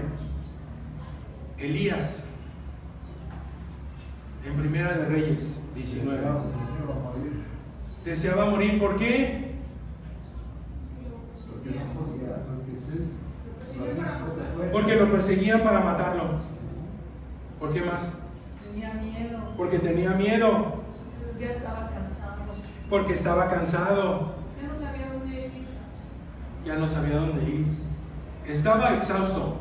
Elías, en Primera de Reyes 19. Deseaba morir. ¿Por qué? Porque lo perseguían para matarlo. ¿Por qué más? Tenía miedo. Porque tenía miedo. Ya estaba cansado. Porque estaba cansado. Ya no sabía dónde ir. Ya no sabía dónde ir. Estaba exhausto.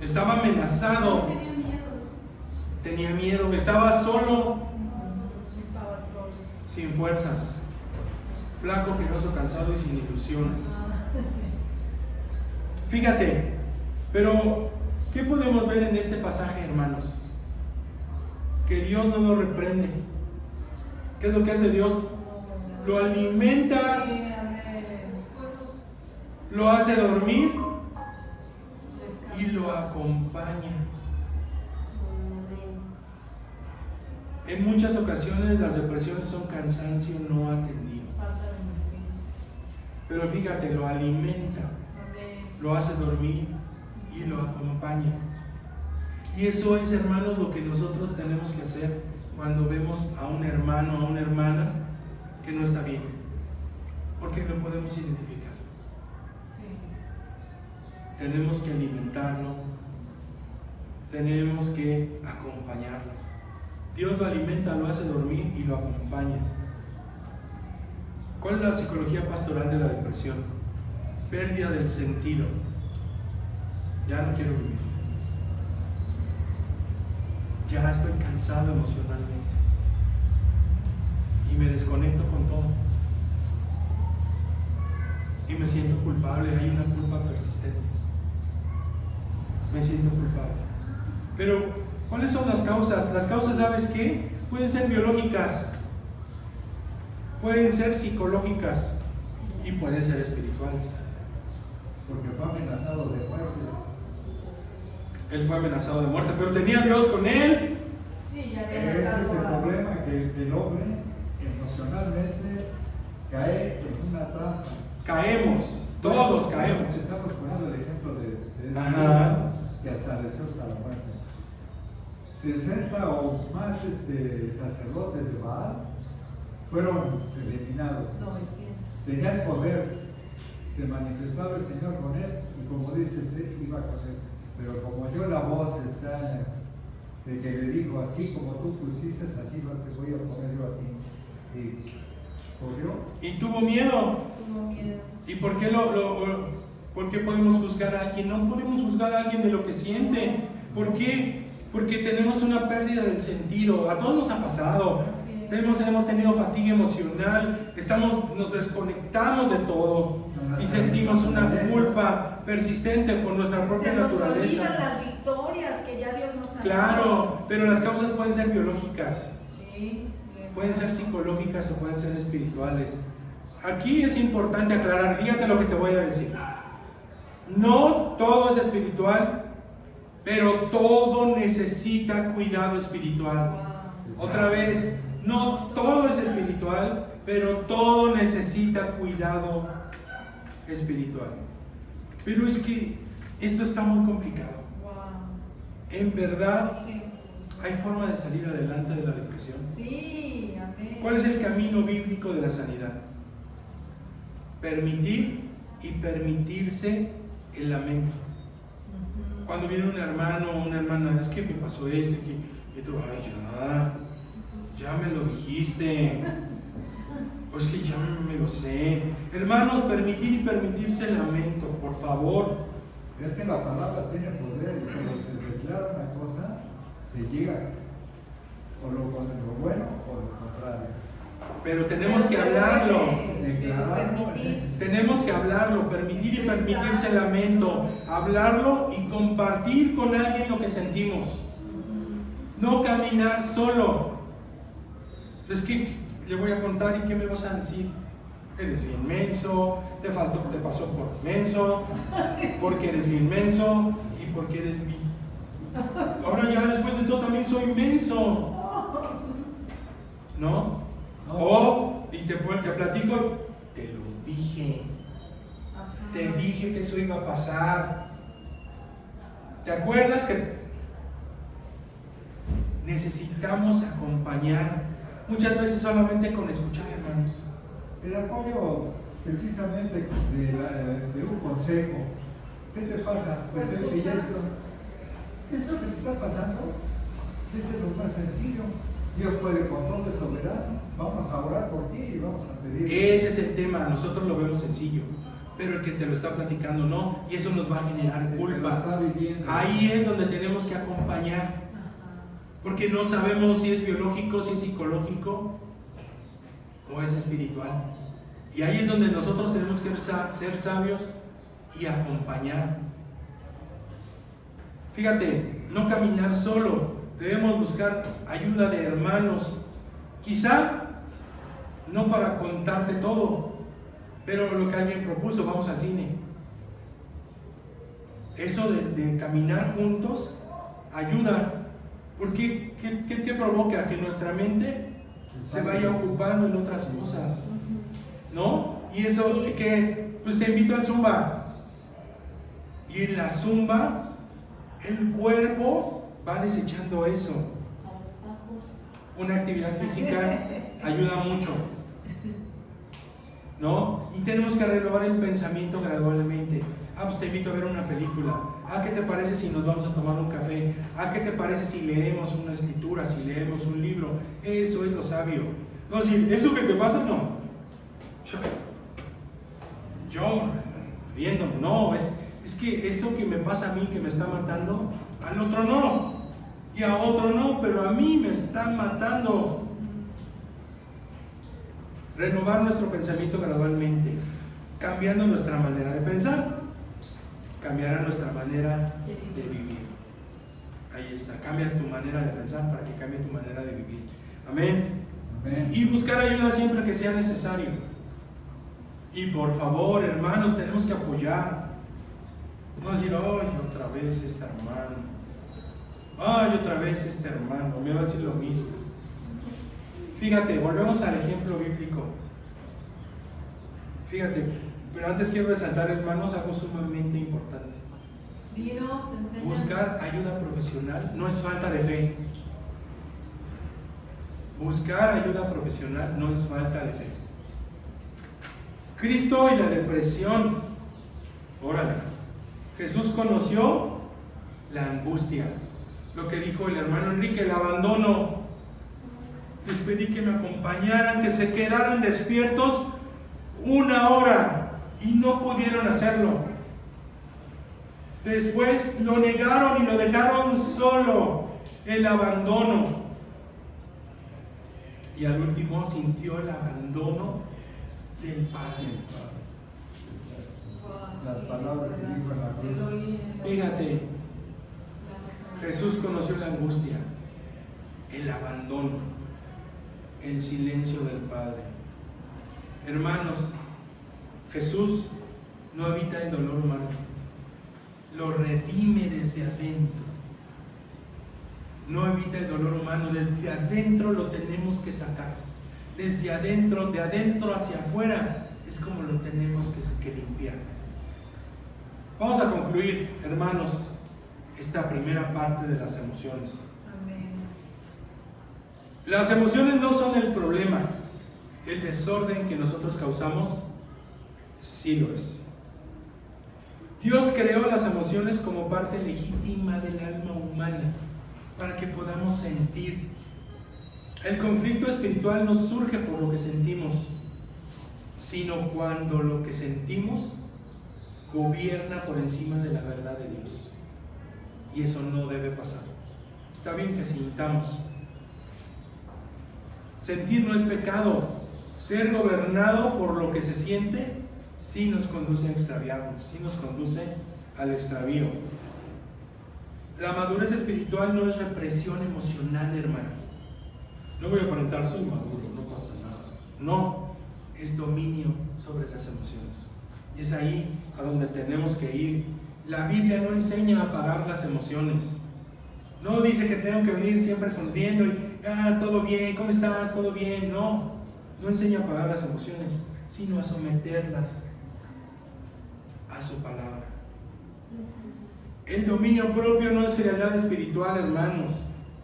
Estaba amenazado. Tenía miedo. Tenía miedo. Estaba solo. Estaba solo. sin fuerzas, flaco, ojeroso, cansado y sin ilusiones. Fíjate, pero ¿qué podemos ver en este pasaje, hermanos? Que Dios no nos reprende. ¿Qué es lo que hace Dios? Lo alimenta, lo hace dormir y lo acompaña. En muchas ocasiones las depresiones son cansancio no atendido. Pero fíjate, lo alimenta, lo hace dormir y lo acompaña. Y eso es, hermanos, lo que nosotros tenemos que hacer cuando vemos a un hermano, a una hermana que no está bien, porque lo podemos identificar. Tenemos que alimentarlo, tenemos que acompañarlo. Dios lo alimenta, lo hace dormir y lo acompaña. ¿Cuál es la psicología pastoral de la depresión? Pérdida del sentido. Ya no quiero vivir. Ya estoy cansado emocionalmente. Y me desconecto con todo. Y me siento culpable, hay una culpa persistente. Me siento culpable. Pero, ¿cuáles son las causas? Las causas, ¿sabes qué? Pueden ser biológicas, pueden ser psicológicas y pueden ser espirituales. Porque fue amenazado de muerte. Él fue amenazado de muerte, pero tenía a Dios con él. Ese es el problema, que el hombre emocionalmente cae en una trampa. Caemos, todos caemos. Estamos poniendo el ejemplo de ese Ajá. que hasta deseó hasta la muerte. 60 o más sacerdotes de Baal fueron eliminados. 900. Tenía el poder, se manifestaba el Señor con él, y como dices, iba con él. Pero como oyó la voz extraña de que le dijo, así como tú pusiste, así lo te voy a poner yo a ti. Y corrió. Y tuvo miedo. ¿Y por qué por qué podemos juzgar a alguien? No podemos juzgar a alguien de lo que siente. ¿Por qué? Porque tenemos una pérdida del sentido. A todos nos ha pasado. Hemos tenido fatiga emocional, nos desconectamos de todo y sentimos una culpa persistente por nuestra propia Se nos naturaleza. olvidan las victorias que ya Dios nos ha dado. Claro, pero las causas pueden ser biológicas, Sí, pueden ser psicológicas o pueden ser espirituales. Aquí es importante aclarar, fíjate lo que te voy a decir. No todo es espiritual, pero todo necesita cuidado espiritual. Otra vez, no todo es espiritual, pero todo necesita cuidado espiritual. Pero es que esto está muy complicado. En verdad, ¿hay forma de salir adelante de la depresión? Sí, amén. ¿Cuál es el camino bíblico de la sanidad? Permitir y permitirse el lamento. Cuando viene un hermano o una hermana, es que me pasó esto, y tú, ay, ya me lo dijiste, pues que ya me lo sé. Hermanos, permitir y permitirse el lamento, por favor. Es que la palabra tiene poder, y cuando se declara una cosa, se llega o lo bueno o lo contrario. Pero tenemos que hablarlo. Tenemos que hablarlo, permitir y permitirse el lamento, hablarlo y compartir con alguien lo que sentimos. No caminar solo. Es que le voy a contar y ¿qué me vas a decir? Eres bien menso, te pasó por menso, porque eres bien menso y porque eres bien. Ahora ya después de todo también soy menso. ¿No? O, y te platico, te lo dije. Te dije que eso iba a pasar. ¿Te acuerdas que necesitamos acompañar? Muchas veces solamente con escuchar, hermanos. El apoyo precisamente de un consejo. ¿Qué te pasa? Pues es que eso que te está pasando, si es lo más sencillo. Dios puede con todo, es soberano. Vamos a orar por ti y vamos a pedir. Ese es el tema, nosotros lo vemos sencillo, pero el que te lo está platicando no, y eso nos va a generar culpa. Ahí es donde tenemos que acompañar, porque no sabemos si es biológico, si es psicológico, o es espiritual. Y ahí es donde nosotros tenemos que ser sabios y acompañar. Fíjate, no caminar solo, debemos buscar ayuda de hermanos. Quizá no para contarte todo, pero lo que alguien propuso, vamos al cine. Eso de caminar juntos ayuda, porque ¿qué provoca? Que nuestra mente se vaya ocupando en otras cosas, ¿no? Y eso que, pues te invito al Zumba, y en la Zumba el cuerpo va desechando eso. Una actividad física ayuda mucho, ¿no? Y tenemos que renovar el pensamiento gradualmente. Pues te invito a ver una película. ¿Qué te parece si nos vamos a tomar un café? ¿Qué te parece si leemos una escritura, si leemos un libro? Eso es lo sabio. No decir, ¿eso que te pasa? No. Yo riéndome, no, es que eso que me pasa a mí, que me está matando, al otro no. Y a otro no, pero a mí me están matando. Renovar nuestro pensamiento gradualmente, cambiando nuestra manera de pensar, cambiará nuestra manera de vivir. Ahí está, cambia tu manera de pensar para que cambie tu manera de vivir. Amén. Amén. Y buscar ayuda siempre que sea necesario. Y por favor, hermanos, tenemos que apoyar. No decir, ay, otra vez este hermano. Ay, otra vez este hermano. Me va a decir lo mismo. Fíjate, volvemos al ejemplo bíblico. Fíjate, pero antes quiero resaltar, hermanos, algo sumamente importante. Dinos, enséñanos. Buscar ayuda profesional no es falta de fe. Buscar ayuda profesional no es falta de fe. Cristo y la depresión. Órale. Jesús conoció la angustia. Lo que dijo el hermano Enrique, el abandono. Les pedí que me acompañaran, que se quedaran despiertos 1 hora y no pudieron hacerlo. Después lo negaron y lo dejaron solo, el abandono. Y al último sintió el abandono del Padre. Las palabras que dijo en la cruz. Fíjate, Jesús conoció la angustia, el abandono, el silencio del Padre. Hermanos, Jesús no evita el dolor humano, lo redime desde adentro. No evita el dolor humano, desde adentro lo tenemos que sacar. Desde adentro, de adentro hacia afuera, es como lo tenemos que limpiar. Vamos a concluir, hermanos, esta primera parte de las emociones. Amén. Las emociones no son el problema. El desorden que nosotros causamos, sí lo es. Dios creó las emociones como parte legítima del alma humana, para que podamos sentir. El conflicto espiritual no surge por lo que sentimos, sino cuando lo que sentimos gobierna por encima de la verdad de Dios. Y eso no debe pasar. Está bien que sintamos. Sentir no es pecado. Ser gobernado por lo que se siente sí nos conduce a extraviarnos, sí nos conduce al extravío. La madurez espiritual no es represión emocional, hermano. No voy a aparentar soy maduro, no pasa nada. No, es dominio sobre las emociones. Y es ahí a donde tenemos que ir. La Biblia no enseña a apagar las emociones. No dice que tengo que vivir siempre sonriendo y todo bien, ¿cómo estás? ¿Todo bien? No, no enseña a apagar las emociones, sino a someterlas a su palabra. El dominio propio no es frialdad espiritual, hermanos,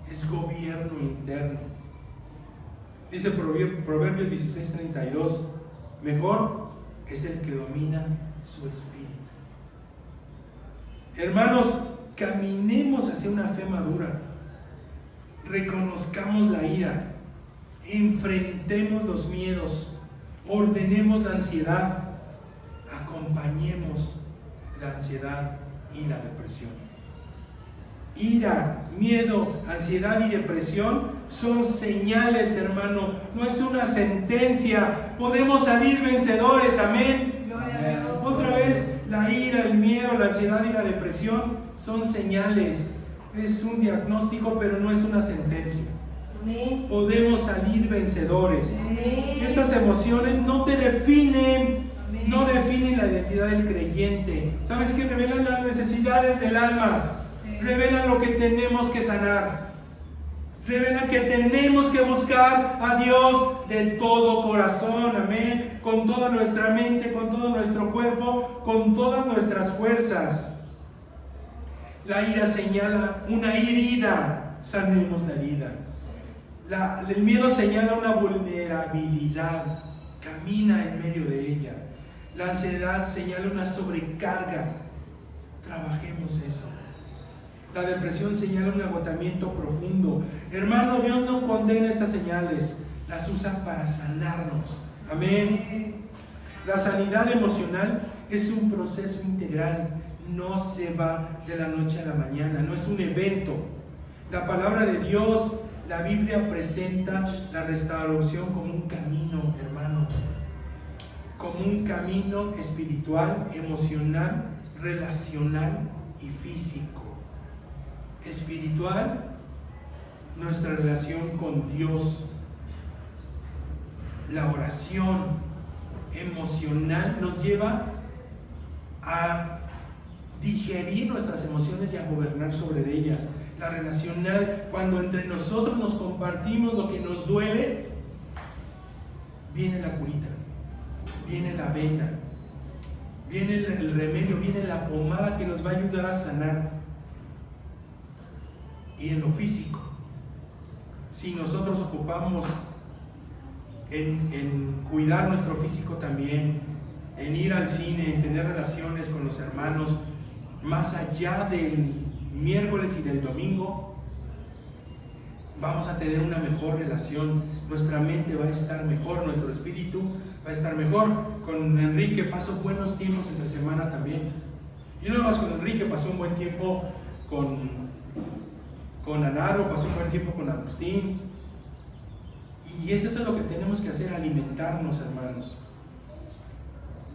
es gobierno interno. Dice Proverbios 16:32, mejor es el que domina su espíritu. Hermanos, caminemos hacia una fe madura, reconozcamos la ira, enfrentemos los miedos, ordenemos la ansiedad, acompañemos la ansiedad y la depresión. Ira, miedo, ansiedad y depresión son señales, hermano, no es una sentencia. Podemos salir vencedores, amén. Gloria a Dios. Otra vez, la ira, el miedo, la ansiedad y la depresión son señales. Es un diagnóstico, pero no es una sentencia. Amén. Podemos salir vencedores. Amén. Estas emociones no te definen, Amén. no definen la identidad del creyente. ¿Sabes qué? Revelan las necesidades del alma, Sí. revelan lo que tenemos que sanar, revelan que tenemos que buscar a Dios de todo corazón, amén, con toda nuestra mente, con todo nuestro cuerpo, con todas nuestras fuerzas. La ira señala una herida, sanemos la herida. El miedo señala una vulnerabilidad, camina en medio de ella. La ansiedad señala una sobrecarga, trabajemos eso. La depresión señala un agotamiento profundo. Hermano, Dios no condena estas señales, las usa para sanarnos. Amén. La sanidad emocional es un proceso integral, no se va de la noche a la mañana, no es un evento. La palabra de Dios, la Biblia presenta la restauración como un camino, hermanos, como un camino espiritual, emocional, relacional y físico. Espiritual, nuestra relación con Dios, la oración. Emocional nos lleva a digerir nuestras emociones y a gobernar sobre ellas. La relacional, cuando entre nosotros nos compartimos lo que nos duele, viene la curita, viene la venda, viene el remedio, viene la pomada que nos va a ayudar a sanar. Y en lo físico, si nosotros ocupamos en cuidar nuestro físico también, en ir al cine, en tener relaciones con los hermanos, más allá del miércoles y del domingo, vamos a tener una mejor relación, nuestra mente va a estar mejor, nuestro espíritu va a estar mejor. Con Enrique paso buenos tiempos entre semana también. Y no más con Enrique, pasó un buen tiempo con Anaro, pasó un buen tiempo con Agustín. Y eso es lo que tenemos que hacer, alimentarnos, hermanos.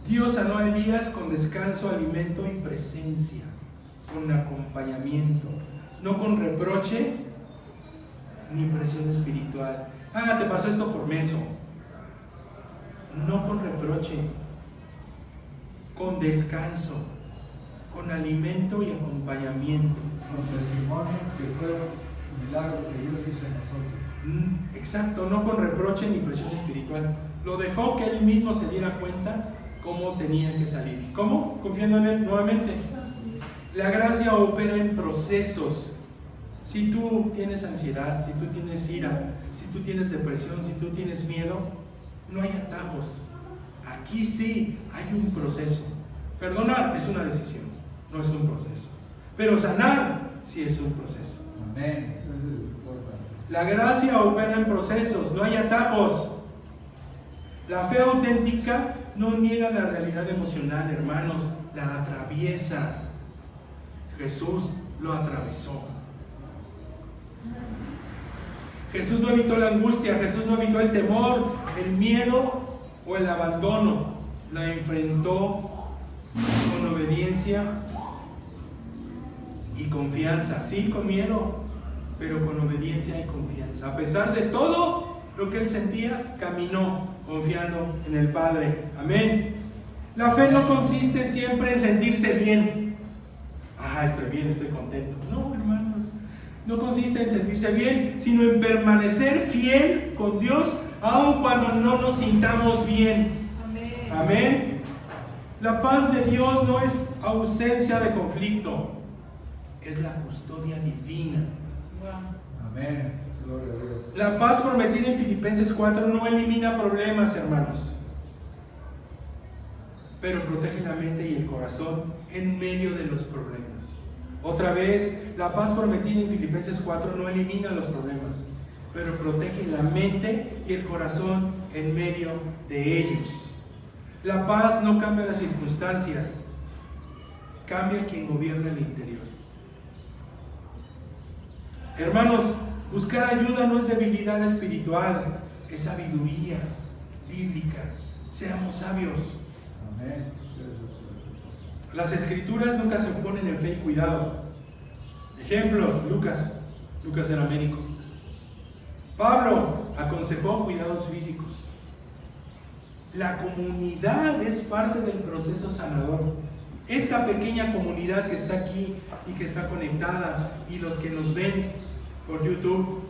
Dios sanó a Elías con descanso, alimento y presencia, con acompañamiento, no con reproche ni presión espiritual. Ah, te pasó esto por menso. No con reproche, con descanso, con alimento y acompañamiento. Con testimonio que fueron milagros que Dios hizo en nosotros. Exacto, no con reproche ni presión espiritual. Lo dejó que él mismo se diera cuenta cómo tenía que salir. ¿Cómo? Confiando en él nuevamente. La gracia opera en procesos. Si tú tienes ansiedad, si tú tienes ira, si tú tienes depresión, si tú tienes miedo, no hay atajos. Aquí sí hay un proceso. Perdonar es una decisión, no es un proceso. Pero sanar sí es un proceso. Amén. Eso es importante. La gracia opera en procesos, no hay atajos. La fe auténtica no niega la realidad emocional, hermanos, la atraviesa. Jesús lo atravesó. Jesús no evitó la angustia, Jesús no evitó el temor, el miedo o el abandono. La enfrentó con obediencia y confianza. Sí, con miedo, pero con obediencia y confianza. A pesar de todo lo que él sentía, caminó confiando en el Padre. Amén. La fe no consiste siempre en sentirse bien. Estoy bien, estoy contento. No, hermanos, no consiste en sentirse bien, sino en permanecer fiel con Dios, aun cuando no nos sintamos bien. Amén. Amén. La paz de Dios no es ausencia de conflicto, es la custodia divina. Wow. Amén. Gloria a Dios. La paz prometida en Filipenses 4 no elimina problemas, hermanos, pero protege la mente y el corazón en medio de los problemas. Otra vez, la paz prometida en Filipenses 4 no elimina los problemas, pero protege la mente y el corazón en medio de ellos. La paz no cambia las circunstancias, cambia quien gobierna el interior. Hermanos, Buscar ayuda no es debilidad espiritual, es sabiduría bíblica. Seamos sabios. Amén. Las escrituras nunca se oponen en fe y cuidado. Ejemplos: Lucas era médico. Pablo aconsejó cuidados físicos. La comunidad es parte del proceso sanador. Esta pequeña comunidad que está aquí y que está conectada, y los que nos ven por YouTube,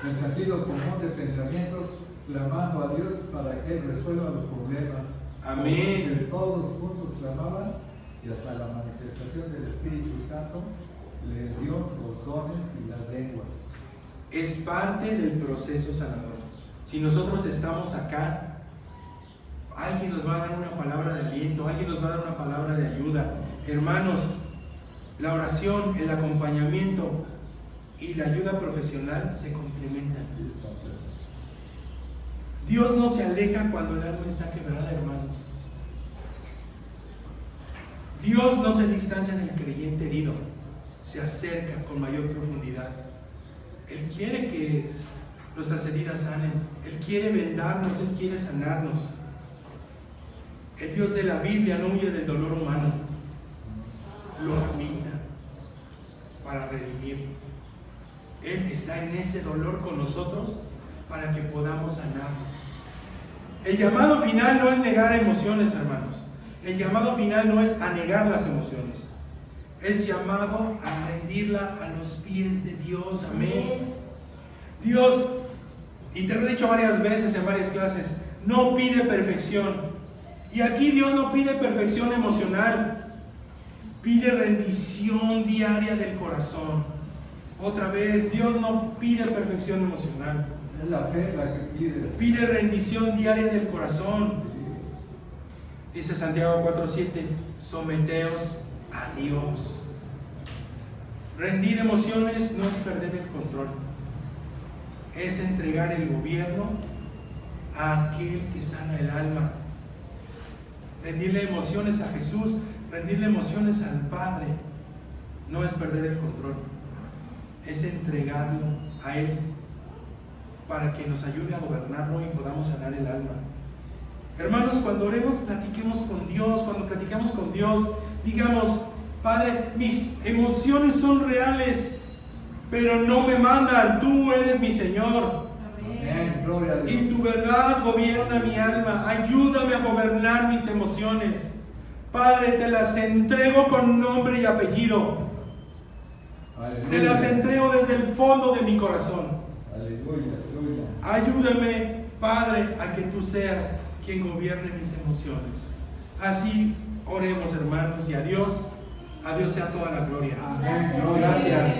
En sentido común de pensamientos, clamando a Dios para que Él resuelva los problemas. Amén. Que todos juntos clamaban, y hasta la manifestación del Espíritu Santo les dio los dones y las lenguas. es parte del proceso sanador. Si nosotros estamos acá, alguien nos va a dar una palabra de aliento, alguien nos va a dar una palabra de ayuda. Hermanos, la oración, el acompañamiento y la ayuda profesional se complementan. Dios no se aleja cuando el alma está quebrada, hermanos. Dios no se distancia del creyente herido, se acerca con mayor profundidad. Él quiere que nuestras heridas sanen, Él quiere vendarnos, Él quiere sanarnos. El Dios de la Biblia no huye del dolor humano, lo habita para redimir. Él está en ese dolor con nosotros para que podamos sanar. El llamado final no es negar emociones, hermanos. El llamado final no es anegar las emociones. Es llamado a rendirla a los pies de Dios. Amén. Dios, y te lo he dicho varias veces en varias clases, no pide perfección. Y aquí Dios no pide perfección emocional, pide rendición diaria del corazón. Otra vez, Dios no pide perfección emocional. Es la fe la que pide. Pide rendición diaria del corazón. Dice Santiago 4:7, someteos a Dios. Rendir emociones no es perder el control, es entregar el gobierno a aquel que sana el alma. Rendirle emociones a Jesús, rendirle emociones al Padre, no es perder el control, es entregarlo a Él para que nos ayude a gobernarlo y podamos sanar el alma. Hermanos, cuando oremos, platiquemos con Dios. Cuando platicamos con Dios, digamos: Padre, mis emociones son reales, pero no me mandan, tú eres mi Señor. Amén. Gloria a Dios. Y tu verdad gobierna mi alma. Ayúdame a gobernar mis emociones. Padre, te las entrego con nombre y apellido. Aleluya. Te las entrego desde el fondo de mi corazón. Aleluya, aleluya. Ayúdame, Padre, a que tú seas quien gobierne mis emociones. Así oremos, hermanos, y a Dios sea toda la gloria. Amén. Gracias.